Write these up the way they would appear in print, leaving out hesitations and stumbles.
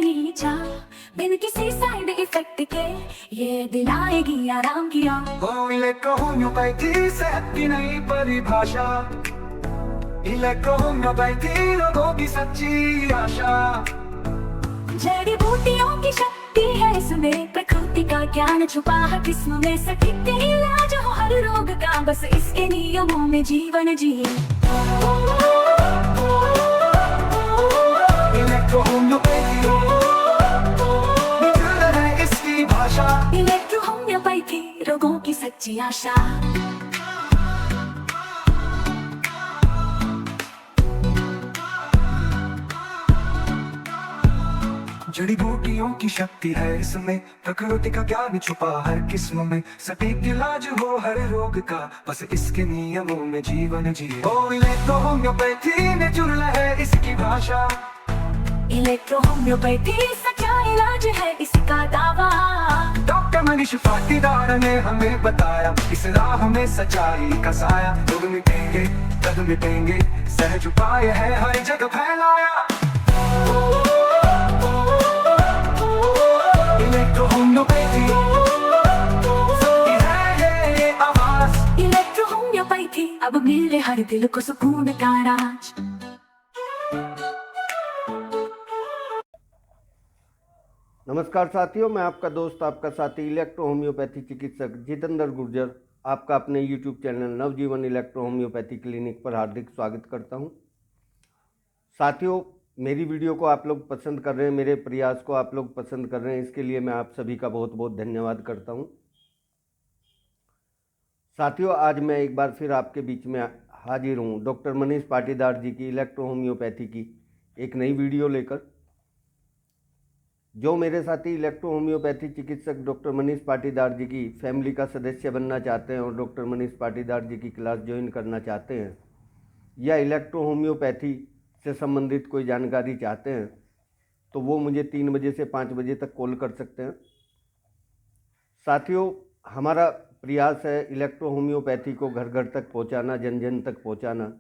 नई चाह बिन किसी साइड इफेक्ट के ये दिलाएगी आराम की आह। इलेक्ट्रोहोम्योपैथी सेहत की नई परिभाषा, इलेक्ट्रोहोम्योपैथी लोगों की सच्ची आशा। जड़ी बूटियों की शक्ति है इसमें, प्रकृति का ज्ञान छुपा है किस्म में, सटीक इलाज हो हर रोग का, बस इसके नियमों में जीवन जिए। इलेक्ट्रोहोम्योपैथी है इसकी भाषा, इलेक्ट्रोहोम्योपैथी रोगों की सच्ची आशा। जड़ी बूटियों की शक्ति है इसमें, प्रकृति का ज्ञान छुपा है किस्म में, सटीक इलाज हो हर रोग का, बस इसके नियमों में जीवन जिए। ओ इलेक्ट्रोहोम्योपैथी नेचुरल है इसकी भाषा, इलेक्ट्रोहोम्योपैथी सच्चा इलाज है इसका दावा। डॉक्टर मनीष पाटीदार ने हमें बताया, इस राह में सच्चाई का साया। रोग मिटेंगे दर्द मिटेंगे, सहज उपाय है हर जगह फैलाया। इलेक्ट्रोहोम्योपैथी सबकी है ये आवाज, इलेक्ट्रोहोम्योपैथी अब मिले हर दिल को सुकून का राज। नमस्कार साथियों, मैं आपका दोस्त आपका साथी इलेक्ट्रोहोम्योपैथी चिकित्सक जितेंद्र गुर्जर आपका अपने YouTube चैनल नवजीवन इलेक्ट्रोहोम्योपैथी क्लिनिक पर हार्दिक स्वागत करता हूं। साथियों, मेरी वीडियो को आप लोग पसंद कर रहे हैं, मेरे प्रयास को आप लोग पसंद कर रहे हैं, इसके लिए मैं आप सभी का बहुत बहुत धन्यवाद करता हूं। साथियों, आज मैं एक बार फिर आपके बीच में हाजिर हूं डॉक्टर मनीष पाटीदार जी की इलेक्ट्रोहोम्योपैथी की एक नई वीडियो लेकर। जो मेरे साथी इलेक्ट्रोहोम्योपैथी चिकित्सक डॉक्टर मनीष पाटीदार जी की फैमिली का सदस्य बनना चाहते हैं और डॉक्टर मनीष पाटीदार जी की क्लास ज्वाइन करना चाहते हैं, या इलेक्ट्रोहोम्योपैथी से संबंधित कोई जानकारी चाहते हैं, तो वो मुझे 3 बजे से 5 बजे तक कॉल कर सकते हैं। साथियों, हमारा प्रयास है इलेक्ट्रोहोम्योपैथी को घर घर तक पहुंचाना, जन जन तक पहुंचाना।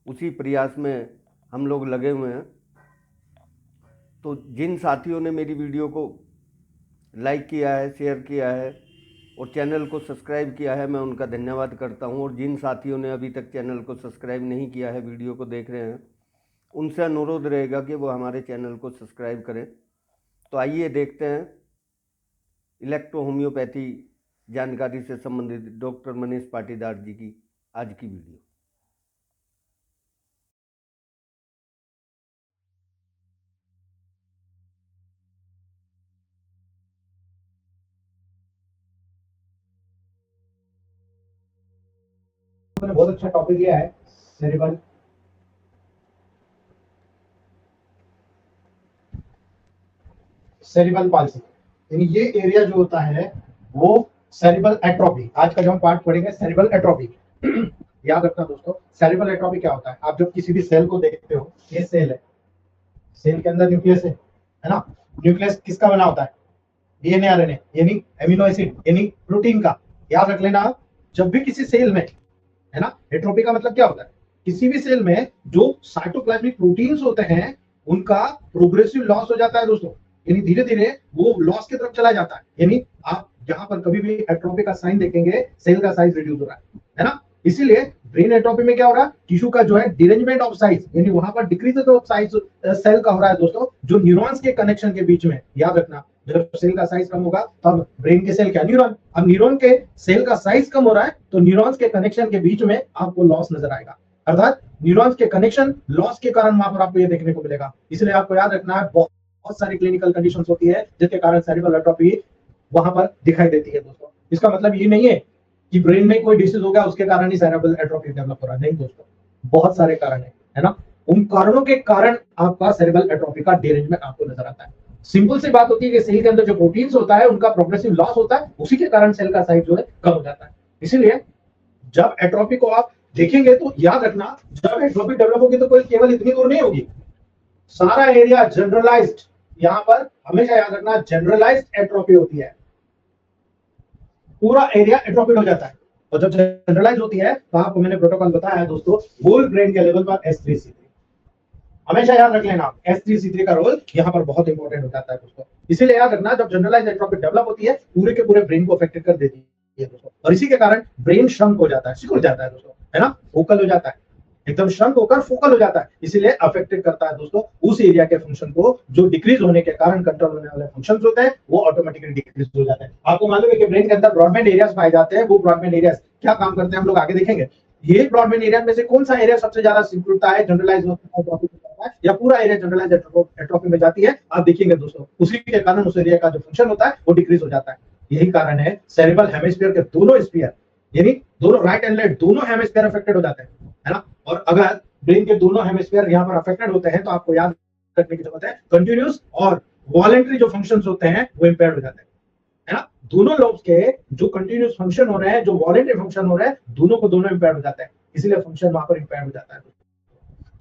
उसी प्रयास में हम लोग लगे हुए हैं। तो जिन साथियों ने मेरी वीडियो को लाइक किया है, शेयर किया है और चैनल को सब्सक्राइब किया है, मैं उनका धन्यवाद करता हूं। और जिन साथियों ने अभी तक चैनल को सब्सक्राइब नहीं किया है, वीडियो को देख रहे हैं, उनसे अनुरोध रहेगा कि वो हमारे चैनल को सब्सक्राइब करें। तो आइए देखते हैं इलेक्ट्रोहोम्योपैथी जानकारी से संबंधित डॉक्टर मनीष पाटीदार जी की आज की वीडियो। मैंने बहुत अच्छा टॉपिक लिया है, सेरिबल पाल्सी। यानी ये एरिया जो होता है वो सेरिबल एट्रोफी। आज का जो हम पार्ट पढ़ेंगे सेरिबल एट्रोफी। याद रखना दोस्तों, सेरिबल एट्रोफी क्या होता है। आप जब किसी भी सेल को देखते हो, ये सेल है, सेल के अंदर न्यूक्लियस है ना। न्यूक्लियस किसका बना होता है? डीएनए आरएनए यानी एमिनो एसिड यानी प्रोटीन का। याद रख लेना, जब भी किसी सेल में, है ना, एट्रोफी का मतलब क्या होता है? किसी भी सेल में जो साइटोप्लाज्मिक प्रोटीन्स होते हैं उनका प्रोग्रेसिव लॉस हो जाता है दोस्तों। यानी धीरे धीरे वो लॉस की तरफ चला जाता है। यानी आप जहां पर कभी भी एट्रोफी का साइन देखेंगे, सेल का साइज रिड्यूस हो रहा है ना। इसीलिए ब्रेन एट्रोफी में क्या हो रहा है? टिश्यू का जो है डिरेंजमेंट ऑफ साइज, यानी वहां पर डिक्रीज ऑफ साइज सेल का हो रहा है दोस्तों, जो न्यूरॉन्स के कनेक्शन के बीच में। याद रखना, जब सेल का साइज कम होगा तब ब्रेन के सेल क्या? न्यूरॉन। अब न्यूरॉन के सेल का साइज कम हो रहा है तो न्यूरॉन्स के कनेक्शन के बीच में आपको लॉस नजर आएगा। अर्थात न्यूरॉन्स के कनेक्शन लॉस के कारण वहां पर आपको ये देखने को मिलेगा। इसलिए आपको याद रखना है, बहुत सारी क्लिनिकल कंडीशंस होती है जिसके कारण सेरिब्रल एट्रोफी वहां पर दिखाई देती है दोस्तों। इसका मतलब ये नहीं है कि ब्रेन में कोई डिसीज हो गया उसके कारण ही सेरिब्रल एट्रोफी डेवलप हो रहा है। नहीं दोस्तों, बहुत सारे कारण है ना। उन कारणों के कारण आपका सेरिब्रल एट्रोफी का डिरेंजमेंट आपको नजर आता है। सिंपल सी बात होती है कि सेल के अंदर जो प्रोटीन्स होता है उनका प्रोग्रेसिव लॉस होता है, उसी के कारण सेल का साइज जो है कम हो जाता है। इसीलिए जब एट्रोफी को आप देखेंगे तो याद रखना, जब एट्रोफी डेवलप होगी तो कोई केवल इतनी दूर नहीं होगी, सारा एरिया जनरलाइज्ड। यहां पर हमेशा याद रखना, जनरलाइज्ड एट्रोफी होती है, पूरा एरिया एट्रोफिड हो जाता है। और जब जनरलाइज होती है तो आपको मैंने प्रोटोकॉल बताया है दोस्तों, होल ब्रेन के लेवल पर S3C3। हमेशा याद रख लेना, S3C3 का रोल यहाँ पर बहुत इंपॉर्टेंट हो जाता है दोस्तों। इसीलिए याद रखना, जब जनरलाइज एट्रोफी डेवलप होती है पूरे के पूरे ब्रेन को अफेक्टेड कर देती है दोस्तों, और इसी के कारण ब्रेन श्रंक हो जाता है, सिकुड़ जाता है दोस्तों, है ना, फोकल हो जाता है, एकदम श्रंक होकर फोकल हो जाता है। इसीलिए अफेक्टेड करता है दोस्तों उस एरिया के फंक्शन को जो डिक्रीज होने के कारण कंट्रोल होने वाले फंक्शंस होते हैं वो ऑटोमेटिकली डिक्रीज हो जाते हैं। आपको मालूम है कि ब्रेन के अंदर ब्रॉडबैंड एरियाज पाए जाते हैं, वो ब्रॉडबैंड एरियाज क्या काम करते हैं हम लोग आगे देखेंगे। ये ब्रॉडबैंड एरिया में से कौन सा एरिया सबसे ज्यादा सिकुड़ता है, जनरलाइज एट्रोफी है, या पूरा एरिया जनरलाइज एट्रोफी में जाती है, आप देखेंगे दोस्तों, उसी के कारण उस एरिया का जो फंक्शन होता है वो डिक्रीज हो जाता है। यही कारण है सेरेब्रल हेमिस्फीयर के दोनों स्फीयर, यानी दोनों राइट एंड लेफ्ट दोनों हेमिस्फीयर अफेक्टेड हो जाते हैं, है ना। और अगर ब्रेन के दोनों हेमिस्फीयर यहाँ पर अफेक्टेड होते हैं तो आपको याद रखने की जरूरत है कंटिन्यूस और वॉलेंटरी जो फंक्शंस होते हैं वो इंपेयर्ड हो जाते हैं, है ना। दोनों लोब्स के जो कंटिन्यूस फंक्शन हो रहे हैं, जो वॉलेंटरी फंक्शन हो रहे हैं, दोनों को दोनों इंपेयर्ड हो जाते हैं, इसलिए फंक्शन वहां पर इंपेयर्ड हो जाता है।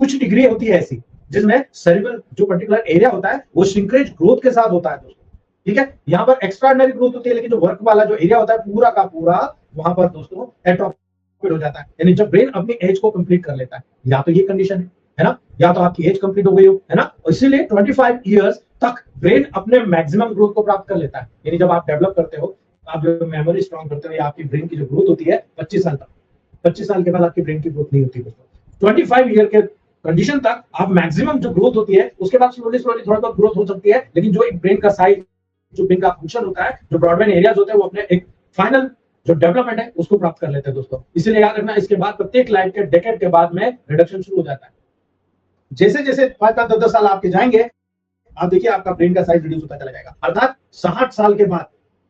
कुछ डिग्री होती है ऐसी जिसमें सेरेब्रल जो पर्टिकुलर एरिया होता है वो श्रिंकेज ग्रोथ के साथ होता है दोस्तों, ठीक है। यहाँ पर एक्स्ट्राऑर्डिनरी ग्रोथ होती है, लेकिन जो वर्क वाला जो एरिया होता है पूरा का पूरा वहां पर दोस्तों एट्रोफी हो जाता है, यानी जब ब्रेन अपनी एज को कंप्लीट कर लेता है, या तो ये कंडीशन है ना, या तो आपकी एज कंप्लीट हो गई हो, है ना। इसीलिए 25 इयर्स तक ब्रेन अपने मैक्सिमम ग्रोथ को प्राप्त कर लेता है, यानी जब आप डेवलप करते हो, आप जो मेमोरी स्ट्रॉन्ग करते हो, या आपकी ब्रेन की जो ग्रोथ होती है 25 साल तक, 25 साल के बाद आपकी ब्रेन की ग्रोथ नहीं होती दोस्तों। 25 ईयर के कंडीशन तक आप मैक्सिमम जो ग्रोथ होती है, उसके बाद स्लोली स्लोली थोड़ा बहुत ग्रोथ हो सकती है, लेकिन जो एक ब्रेन का साइज, जो ब्रेन का फंक्शन होता है, जो ब्रॉडबैंड एरियाज होते हैं, वो अपने एक फाइनल जो डेवलपमेंट है उसको प्राप्त कर लेते हैं दोस्तों। इसलिए याद रखना, इसके बाद प्रत्येक लाइफ के डेकेड के बाद में रिडक्शन शुरू हो जाता है। जैसे जैसे 5-10 साल आपके जाएंगे, आप देखिए आपका ब्रेन का साइज रिड्यूस होता चला जाएगा, अर्थात 60 साल के बाद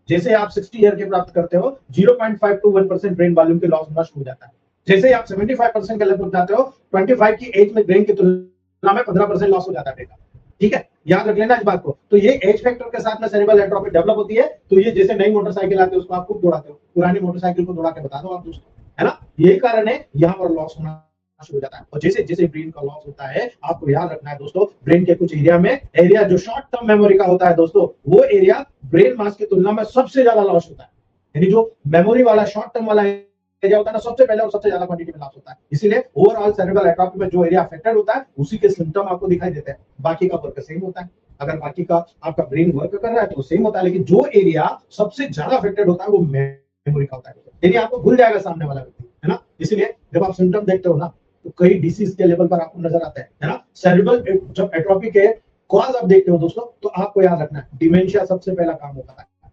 जैसे आप 60 ईयर के प्राप्त करते हो 0.5 to 1% ब्रेन वॉल्यूम के लॉस होना शुरू हो जाता है। जैसे आप 75% के लगभग जाते हो, 25 की एज में ब्रेन की तुलना में 15% लॉस हो जाता है ब्रेन का, ठीक है, याद रख लेना इस बात को। तो ये एज फैक्टर के साथ में सेरेब्रल एट्रोफी डेवलप होती है। तो ये जैसे नई मोटरसाइकिल आती है उसको आप खूब दौड़ाते हो, पुरानी मोटरसाइकिल को दौड़ा के बता दो आप दोस्तों, है ना। यही कारण है यहाँ पर लॉस होना शुरू हो जाता है। और जैसे जैसे ब्रेन का लॉस होता है, आपको याद रखना है दोस्तों, ब्रेन के कुछ एरिया में, एरिया जो शॉर्ट टर्म मेमोरी का होता है दोस्तों, वो एरिया ब्रेन मास की तुलना में सबसे ज्यादा लॉस होता है, यानी जो मेमोरी वाला शॉर्ट टर्म वाला एरिया होता है ना, सबसे पहले और सबसे ज्यादा क्वांटिटी में लॉस होता है। इसीलिए ओवरऑल सेरेब्रल एट्रोफी में जो एरिया अफेक्टेड होता है उसी के सिम्टम आपको दिखाई देते हैं, बाकी का वर्क सेम होता है। अगर बाकी का आपका ब्रेन वर्क कर रहा है तो सेम होता है, लेकिन जो एरिया सबसे ज्यादा अफेक्टेड होता है वो मेमोरी का होता है, यानी आपको भूल जाएगा सामने वाला व्यक्ति, है ना। इसलिए जब आप सिम्टम देखते हो ना, तो कई डिसीज के लेवल पर आपको नजर आता है ना। सेरेब्रल जब एट्रोफी के कॉज आप देखते हो दोस्तों, तो आपको याद रखना है डिमेंशिया सबसे पहला काम होता है,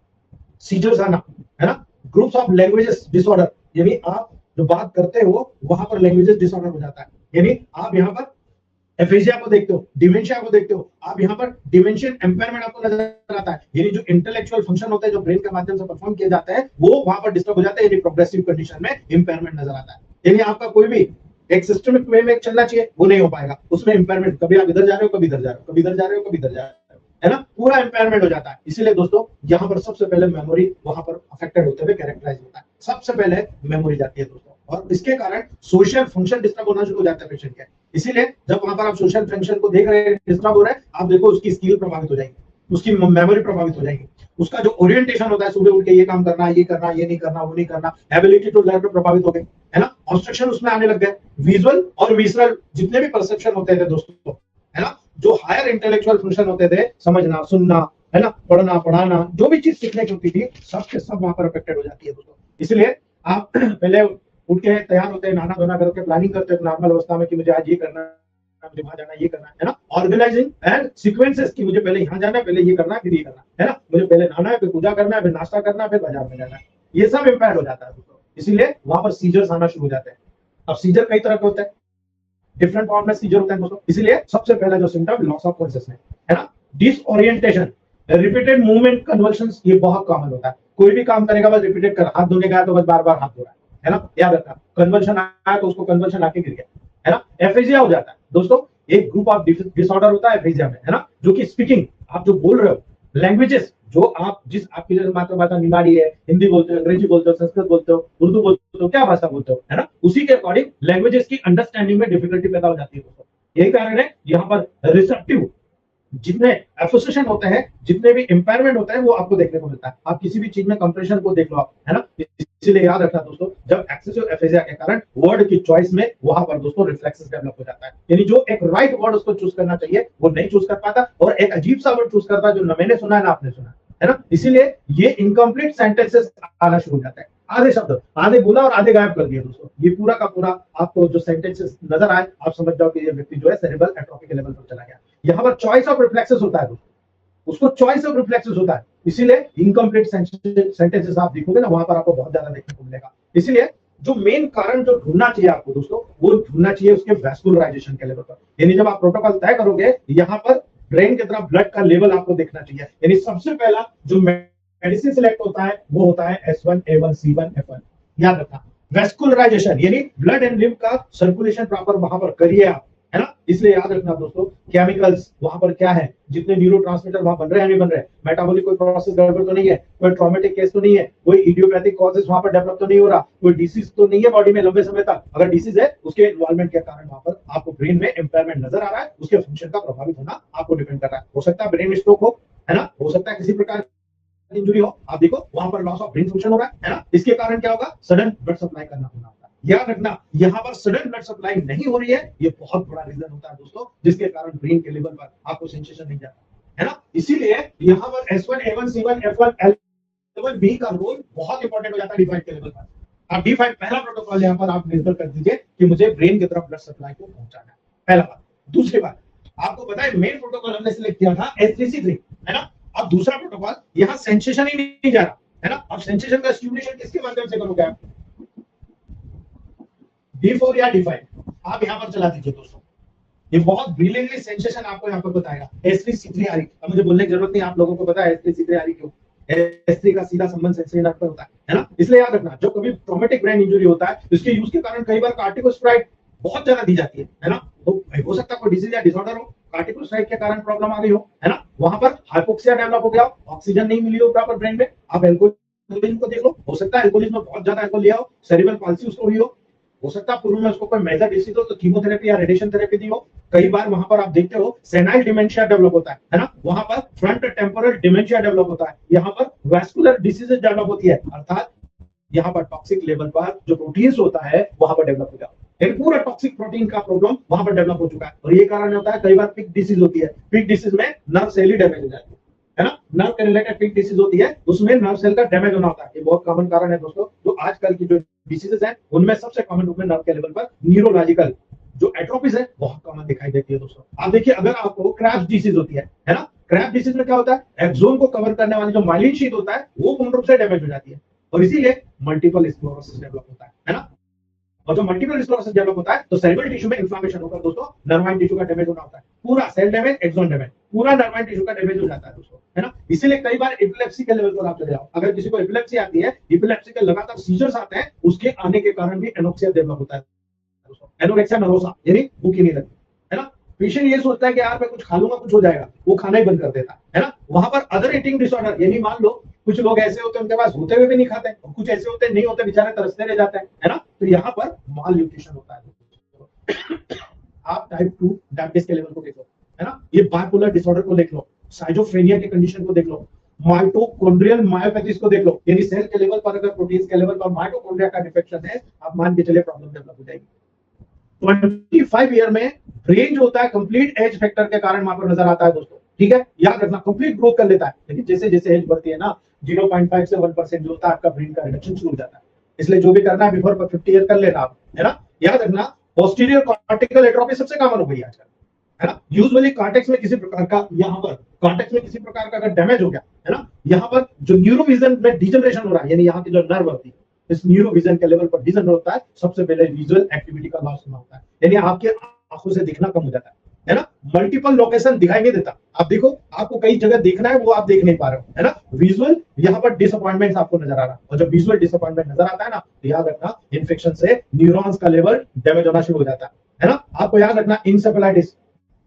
सीजर्स आना, है ना, ग्रुप्स ऑफ लैंग्वेजेस डिसऑर्डर, यानी आप जो बात करते हो वहां पर लैंग्वेजेस डिसऑर्डर हो जाता है, यानी आप यहाँ पर एफेजिया को देखते हो, डिमेंशिया को देखते हो, आप यहाँ पर डिमेंशियल एम्पायरमेंट आपको नजर आता है, यानी जो इंटेलेक्चुअल फंक्शन होते हैं जो ब्रेन के माध्यम से परफॉर्म किए जाते हैं वो वहां पर डिस्टर्ब हो जाते हैं, यानी प्रोग्रेसिव कंडीशन में इंपेयरमेंट नजर आता है। यानी आपका कोई भी एक सिस्टमिक वे में चलना चाहिए वो नहीं हो पाएगा, उसमें इंपेयरमेंट, कभी आप इधर जा रहे हो, कभी इधर जा रहे हो, कभी इधर जा रहे हो, कभी इधर जा रहे हो, है ना, पूरा इंपेयरमेंट हो जाता है। इसीलिए दोस्तों यहाँ पर सबसे पहले मेमोरी वहां पर अफेक्टेड होते हुए कैरेक्टराइज होता है, सबसे पहले मेमोरी जाती है दोस्तों, और इसके कारण सोशल फंक्शन डिस्टर्ब होना शुरू हो जाता है पेशेंट के। इसीलिए जब वहां पर आप सोशल फंक्शन को देख रहे हैं डिस्टर्ब हो रहा है, आप देखो उसकी स्किल प्रभावित हो जाएगी, उसकी मेमोरी प्रभावित हो जाएगी, उसका जो ओरिएंटेशन होता है सुबह उठ के ये काम करना, ये करना, ये नहीं करना, वो नहीं करना, एबिलिटी टू लर्न प्रभावित हो गई, है ना, ऑब्स्ट्रक्शन उसमें आने लग गए, विजुअल और विसरल जितने भी परसेप्शन होते थे दोस्तों, है ना, जो हायर इंटेलेक्चुअल फंक्शन होते थे, समझना, सुनना, है ना, पढ़ना, पढ़ाना, जो भी चीज सीखने की होती थी, सब के सब वहां पर अफेक्टेड हो जाती है दोस्तों। इसलिए आप पहले उठ के तैयार होते हैं, नहाना धोना करके प्लानिंग करते हैं नॉर्मल अवस्था में कि मुझे आज ये करना है, मुझे वहां जाना, ये करना है ना, ऑर्गेनाइजिंग एंड सीक्वेंसेस की मुझे पहले यहाँ जाना है, पहले ये करना है, फिर ये करना है ना, मुझे पहले नहाना है, फिर पूजा करना है, फिर नाश्ता करना है, फिर बाजार में जाना है, ये सब इंपैक्ट हो जाता है दोस्तों। इसीलिए वहां पर सीजर्स आना शुरू हो जाते हैं। अब सीजर कई तरह के होते हैं, डिफरेंट फॉर्म में सीजर होते हैं दोस्तों। इसलिए सबसे पहला जो सिम्टम लॉस ऑफ कॉन्शियसनेस, है ना, डिसओरिएंटेशन, रिपीटेड मूवमेंट, कन्वर्शंस, ये बहुत कॉमन होता है। कोई भी काम करेगा बस रिपीटेड कर, हाथ धोने का है तो बस बार बार हाथ धो रहा है ना, याद रखना, कन्वर्शन आया तो उसको कन्वर्शन आके गिर गया, है ना, एफेजिया हो जाता है दोस्तों। एक ग्रुप ऑफ डिसऑर्डर होता है एफेजिया में, है ना, जो कि स्पीकिंग, आप जो बोल रहे हो, लैंग्वेजेस, जो आप जिस आपकी मातृभाषा निमाड़ी है, हिंदी बोलते हो, अंग्रेजी बोलते हो, संस्कृत बोलते हो, उर्दू बोलते हो, क्या भाषा बोलते हो, है ना, उसी के अकॉर्डिंग लैंग्वेजेस की अंडरस्टैंडिंग में डिफिकल्टी पैदा हो जाती है दोस्तों। यही कारण है यहाँ पर रिसेप्टिव जितने एसोसिएशन होते हैं, जितने भी इंपायरमेंट होते हैं, वो आपको देखने को मिलता है। आप किसी भी चीज में कंप्रेशन को देख लो आप, है ना। इसीलिए याद रखना दोस्तों, जब एक्सेसिव एफेजिया के कारण वर्ड की चॉइस में वहां पर दोस्तों रिफ्लेक्सेस डेवलप हो जाता है, यानी जो एक राइट वर्ड उसको चूज करना चाहिए वो नहीं चूज कर पाता, और एक अजीब सा वर्ड चूज करता है जो न मैंने सुना है ना आपने सुना है ना। इसीलिए ये इनकम्प्लीट सेंटेंसेस आना शुरू हो जाता है, आधे शब्द आधे बोला और आधे गायब कर दिया दोस्तों। ये पूरा का पूरा आपको जो सेंटेंसेस नजर आए, आप समझ जाओ कि ये व्यक्ति जो है सेरेब्रल एट्रोफी के लेवल पर चला गया। यहाँ पर चॉइस ऑफ रिफ्लेक्सेस होता है दोस्तों, उसको चॉइस ऑफ रिफ्लेक्सेस होता है, इसीलिए इनकम्प्लीट सेंटेंसेस आप देखोगे ना, वहां पर आपको बहुत ज्यादा देखने को मिलेगा। इसलिए जो मेन कारण जो ढूंढना चाहिए आपको दोस्तों, वो ढूंढना चाहिए उसके वैस्कुलराइजेशन के लेवल पर। यानी जब आप प्रोटोकॉल तय करोगे, यहाँ पर ब्रेन की तरफ ब्लड का लेवल आपको देखना चाहिए। यानी सबसे पहला जो मेडिसिन सिलेक्ट होता है वो होता है S1 A1 C1 F1। याद रखना, वैस्कुलराइजेशन यानी ब्लड एंड लिम्फ का सर्कुलेशन प्रॉपर वहां पर करिए आप, है ना। इसलिए याद रखना दोस्तों, केमिकल्स वहां पर क्या है, जितने न्यूरोट्रांसमीटर वहां बन रहे हैं नहीं बन रहे, मेटाबॉलिक कोई प्रोसेस गड़बड़ तो नहीं है, कोई ट्रॉमेटिक केस तो नहीं है, कोई इडियोपैथिक कॉजेस वहां पर डेवलप तो नहीं हो रहा, कोई डिसीज तो नहीं है बॉडी में लंबे समय तक। अगर डिसीज है, उसके इन्वॉल्वमेंट के कारण वहां पर आपको ब्रेन में इंपेयरमेंट नजर आ रहा है, उसके फंक्शन का प्रभावित होना आपको डिपेंड कर रहा है। हो सकता है ब्रेन स्ट्रोक हो, है ना, हो सकता है किसी प्रकार इंजुरी हो, आप देखो वहां पर लॉस ऑफ ब्रेन फंक्शन हो रहा है ना। इसके कारण क्या होगा, सडन ब्लड सप्लाई करना होना होता है। याद रखना, यहाँ पर सडन ब्लड सप्लाई नहीं हो रही है, ये बहुत बड़ा रीजन होता है दोस्तों, जिसके कारण ब्रेन के लेवल पर आपको सेंसेशन नहीं जाता, है ना। इसीलिए यहाँ पर S1 A1 C1 F1 L B का रोल बहुत इंपॉर्टेंट हो जाता है D5 के लेवल पर। अब D5 पहला प्रोटोकॉल यहाँ पर आप निर्भर कर दीजिए कि मुझे ब्रेन की तरफ ब्लड सप्लाई को पहुंचाना है, पहला बात। दूसरी बात, आपको पता है मेन प्रोटोकॉल हमने सिलेक्ट किया था S3C3, है ना। अब दूसरा प्रोटोकॉल, यहाँ सेंसेशन ही नहीं जा रहा, है ना। अब सेंसेशन का स्टिमुलेशन किसके माध्यम से करोगे आप, D4 या D5 आप यहाँ पर चला दीजिए दोस्तों। ये बहुत ब्रिलियंटली सेंसेशन आपको यहाँ पर बताएगा। S3C3 आ रही, अब मुझे बोलने की जरूरत नहीं, आप लोगों को पता है S3C3 आ रही क्यों। S3 का सीधा संबंध सेंसेशन पर होता है ना। इसलिए याद रखना, जब कभी ट्रॉमेटिक ब्रेन इंजरी होता है, इसके यूज के कारण कई बार कार्टिकोस्टेरॉइड बहुत ज्यादा दी जाती है ना। तो हो सकता है कोई डिजीज या डिसऑर्डर हो, कार्टिकोस्टेरॉइड के कारण प्रॉब्लम आ गई हो, है ना। वहां पर हाइपोक्सिया डेवलप हो गया हो, ऑक्सीजन नहीं मिली हो प्रॉपर ब्रेन में, आप एल्कोहलिज्म को देख लो, हो सकता है एल्कोहलिज्म में बहुत ज्यादा एल्कोहल लिया हो, सेरिब्रल पाल्सी उसको हुई हो सकता है पूर्व में उसको कोई मेजर डिसीज हो तो कीमोथेरेपी या रेडिएशन थेरेपी दी हो। कई बार वहां पर आप देखते हो सेनाइल डिमेंशिया डेवलप होता है ना, वहां पर फ्रंट टेम्पोरल डिमेंशिया डेवलप होता है, यहाँ पर वैस्कुलर डिसीजेज डेवलप होती है, अर्थात यहाँ पर टॉक्सिक लेवल पर जो प्रोटीन्स होता है वहां पर डेवलप होता है, एक पूरा टॉक्सिक प्रोटीन का प्रॉब्लम वहां पर डेवलप हो चुका है। और ये कारण होता है कई बार पिक डिसीज होती है, पिक डिसीज में नर्व सेल ही डैमेज हो जाती है ना, नर्व के रिलेटेड पिक डिसीज होती है, उसमें नर्व सेल का डैमेज होना होता है। ये बहुत कॉमन कारण है दोस्तों, जो आजकल की जो डिसीजेस हैं उनमें सबसे कॉमन रूप में नर्व के लेवल पर न्यूरोलॉजिकल जो एट्रोफीज है बहुत कॉमन दिखाई देती है दोस्तों। आप देखिए, अगर आपको क्रैप्स डिसीज होती है ना, क्रैप्स डिसीज में क्या होता है, एक्सोन को कवर करने वाली जो माइलिन शीट होता है वो पूर्ण रूप से डैमेज हो जाती है, और इसीलिए मल्टीपल स्क्लेरोसिस डेवलप होता है ना। और जो मल्टीपल स्क्लेरोसिस डेवलप होता है तो सेरेब्रल टिश्यू में इन्फ्लेमेशन होकर दोस्तों नर्वाइन टिश्यू का डैमेज होना होता है, पूरा सेल डैमेज, एक्सोन डैमेज, पूरा नर्वाइन टिश्यू का डैमेज हो जाता है दोस्तों, है ना। इसीलिए कई बार एपिलेप्सी के लेवल पर आप चले जाओ, अगर किसी को एपिलेप्सी आती है, एपिलेप्सी के लगातार सीजर्स आते हैं, उसके आने के कारण भी एनोक्सिया डेवलप होता है दोस्तों, एनोरेक्सिया नर्वोसा, यानी भूख ही नहीं लगती, है ना। पेशेंट ये सोचता है कि यार मैं कुछ खा लूंगा कुछ हो जाएगा, वो खाना ही बंद कर देता है ना। वहां पर अदर ईटिंग डिसऑर्डर, यानी मान लो कुछ लोग ऐसे होते हैं उनके पास होते हुए भी नहीं खाते, और कुछ ऐसे होते हैं नहीं होते बेचारे तरसते रह जाते हैं, है ना। तो यहाँ पर माल न्यूट्रिशन होता है। आप टाइप 2 डायबिटीज के लेवल को देख लो, है ना, ये बाइपोलर डिसऑर्डर को देख लो, साइजोफ्रेनिया के कंडीशन को देख लो, माइटोकॉन्ड्रियल मायोपैथीज को देख लो, यानी सेल के लेवल पर अगर प्रोटीन्स के लेवल पर माइटोकॉन्ड्रिया का डिफेक्शन है, आप मान के चलिए प्रॉब्लम डेवलप हो जाएगी। 25 ईयर में ब्रेन जो होता है कंप्लीट एज फैक्टर के कारण वहां पर नजर आता है दोस्तों, ठीक है। याद रखना, कंप्लीट ग्रोथ कर लेता है, लेकिन जैसे जैसे एज बढ़ती है ना, 0.5 से 1% जो होता है आपका ब्रेन का रिडक्शन शुरू हो जाता है। इसलिए जो भी करना है बिफोर 50 ईयर कर लेना आप, है ना। याद रखना, पोस्टीरियर कॉर्टिकल एट्रोफी सबसे कॉमन हो गई आजकल, है ना। यूजुअली कॉर्टेक्स में किसी प्रकार का, यहाँ पर कॉर्टेक्स में किसी प्रकार का अगर डैमेज हो गया, है ना, यहाँ पर जो न्यूरोविजन में डिजनरेशन हो रहा है, यानी यहाँ की जो नर्व होती है इस न्यूरोविजन के लेवल पर डिजनरेट होता है, सबसे पहले विजुअल एक्टिविटी का लॉस होता है, यानी आपके आंखों से दिखना कम हो जाता है ना। मल्टीपल लोकेशन दिखाई नहीं देता, आप देखो आपको कई जगह देखना है वो आप देख नहीं पा रहे हो, है ना। विजुअल यहाँ पर डिसअपॉइंटमेंट आपको नजर आ रहा है, और जब विजुअल डिसअपॉइंटमेंट नजर आता है ना, तो याद रखना इन्फेक्शन से न्यूरॉन्स का लेवल डैमेज होना शुरू हो जाता है ना। आपको याद रखना, encephalitis,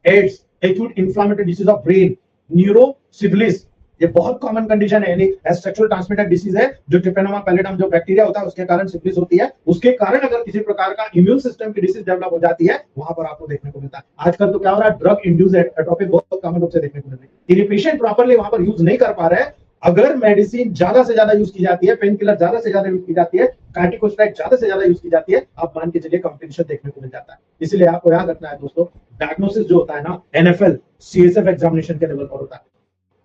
AIDS, acute inflammatory disease of brain, neurosyphilis, ये बहुत कॉमन कंडीशन है, यानी सेक्सुअल ट्रांसमिटेड डिसीज है जो ट्रिपेनोमा पैलिडम जो बैक्टीरिया होता है उसके कारण सिफिलिस होती है, उसके कारण अगर किसी प्रकार का इम्यून सिस्टम की डिसीज डेवलप हो जाती है वहां पर आपको देखने को मिलता है। आजकल तो क्या हो रहा है, ड्रग इंड्यूस्ड एटोपिक बहुत कॉमन रूप से देखने को मिल रही है। यदि पेशेंट प्रॉपर्ली वहां पर यूज नहीं कर पा रहे हैं, अगर मेडिसिन ज्यादा से ज्यादा यूज की जाती है, पेन किलर ज्यादा से ज्यादा यूज की जाती है, कार्टिकोस्टेरॉइड ज्यादा से ज्यादा यूज की जाती है, आप मान के चलिए कॉम्प्लिकेशन देखने को मिल जाता है। इसलिए आपको याद रखना है दोस्तों, डायग्नोसिस जो होता है ना एनएफएल सीएसएफ एग्जामिनेशन के लेवल पर होता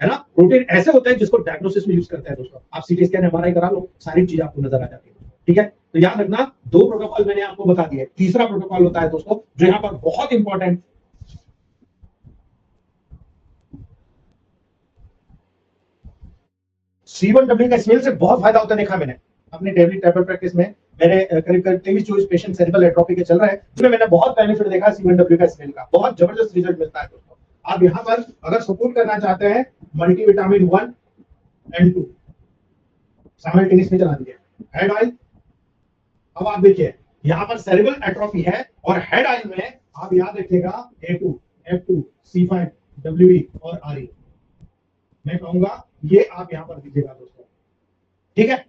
है ना। प्रोटीन ऐसे होते हैं जिसको डायग्नोसिस में यूज करते हैं दोस्तों। आप सीटी स्कैन एमआरआई करा लो, सारी चीज आपको नजर आ जाती है। ठीक है, तो याद रखना 2 प्रोटोकॉल मैंने आपको बता दिए। तीसरा प्रोटोकॉल होता है दोस्तों जो यहाँ पर बहुत इंपॉर्टेंट, C1W का स्मेल से बहुत फायदा होता है देखा मैंने अपनी डेली टैबलेट प्रैक्टिस में। मेरे करीब 23-24 पेशेंट सेरेब्रल एट्रोफी के चल रहे हैं, जिसमें मैंने बहुत बेनिफिट देखा C1W का स्मेल का, बहुत जबरदस्त रिजल्ट मिलता है दोस्तों। आप यहाँ पर अगर सपोर्ट करना चाहते हैं मल्टीविटामिन 1 एंड 2 साइमल्टेनियसली चला दीजिए। हेड ऑयल, अब आप देखिए यहाँ पर सेरेब्रल एट्रोफी है और हेड ऑयल में आप याद रखिएगा A2, F2, C5, WE और RE। मैं कहूंगा ये आप यहां पर दीजिएगा दोस्तों। ठीक है,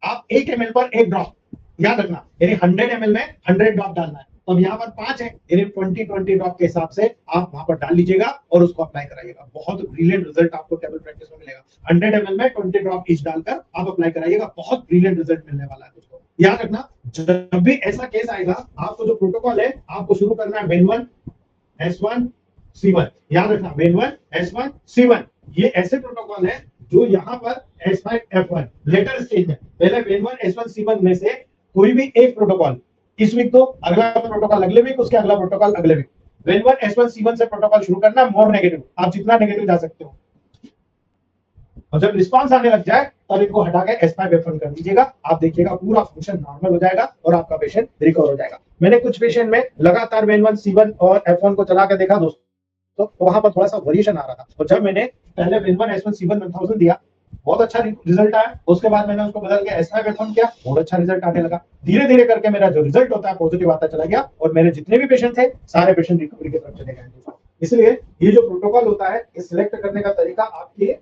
आप 1 ml पर 1 ड्रॉप याद रखना, यानी 100 ml में 100 ड्रॉप डालना है। तो अब यहाँ पर 5 है, यानी 20 ड्रॉप के हिसाब से आप वहां पर डाल लीजिएगा और उसको अप्लाई कराइएगा। बहुत ब्रिलियंट रिजल्ट आपको टेबल प्रैक्टिस में मिलेगा। 100 ml में 20 ड्रॉप ईच डालकर आप अप्लाई कराइएगा, बहुत ब्रिलियंट रिजल्ट मिलने वाला है दोस्तों। याद रखना, जब भी ऐसा केस आएगा आपको जो प्रोटोकॉल है आपको शुरू करना है वेन 1 S1 C1। याद रखना वेन 1 S1 C1 ये ऐसे प्रोटोकॉल है जो यहाँ पर S5 F1 लेटर स्टेज में, पहले वेन 1 S1 C1 में से कोई भी एक प्रोटोकॉल इस वीक, तो अगला प्रोटोकॉल अगले वीक, उसके अगला प्रोटोकॉल अगले वीक। वेन 1 S1 C1 से प्रोटोकॉल शुरू करना, मोर नेगेटिव, आप जितना नेगेटिव जा सकते हो, और जब रिस्पांस आने लग जाए तब इनको हटा के S5 F1 कर दीजिएगा। आप देखिएगा पूरा फंक्शन नॉर्मल हो जाएगा और आपका पेशेंट रिकवर हो जाएगा। मैंने कुछ पेशेंट में लगातार वेन 1 C1 और F1 को चला के देखा दोस्तों, तो वहां पर थोड़ा सा वेरिएशन आ रहा था। और जब मैंने पहले वेन 1 S1 C1 1000 दिया, बहुत अच्छा रिजल्ट आया। उसके बाद मैंने उसको बदल के S5 F1 किया, बहुत अच्छा रिजल्ट आने लगा। धीरे धीरे करके मेरा जो रिजल्ट होता है पॉजिटिव आता चला गया और मेरे जितने भी पेशेंट थे सारे पेशेंट रिकवरी की तरफ चले गए। इसलिए ये जो प्रोटोकॉल होता है, इस सिलेक्ट करने का तरीका आपके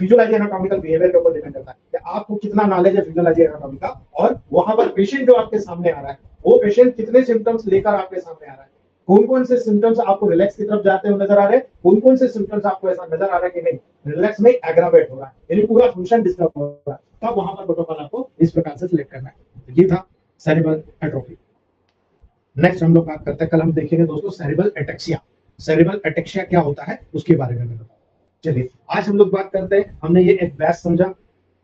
फिजियोलॉजी एनाटॉमिकल बिहेवियर के ऊपर डिपेंड करता है कि आपको कितना नॉलेज है फिजियोलॉजी एनाटॉमी का, और वहां पर पेशेंट जो आपके सामने आ रहा है वो पेशेंट कितने सिम्टम्स लेकर आपके सामने आ रहा है, कौन कौन से सिम्टम्स आपको रिलैक्स की तरफ जाते हुए नजर आ रहे हैं, कौन कौन से सिम्टम्स आपको ऐसा नजर आ रहा है कि नहीं रिलैक्स में एग्रावेट हो रहा है, यानी पूरा फंक्शन डिस्टर्ब हो रहा है, तब वहां पर प्रोटोकॉल आपको इस प्रकार से सिलेक्ट करना है। ये था सेरेब्रल एट्रोफी। नेक्स्ट हम लोग बात करते हैं, कल हम देखेंगे दोस्तों सेरेब्रल एटेक्सिया। सेरेब्रल एटेक्सिया क्या होता है उसके बारे में बताओ। चलिए आज हम लोग बात करते हैं, हमने ये एक बैच समझा,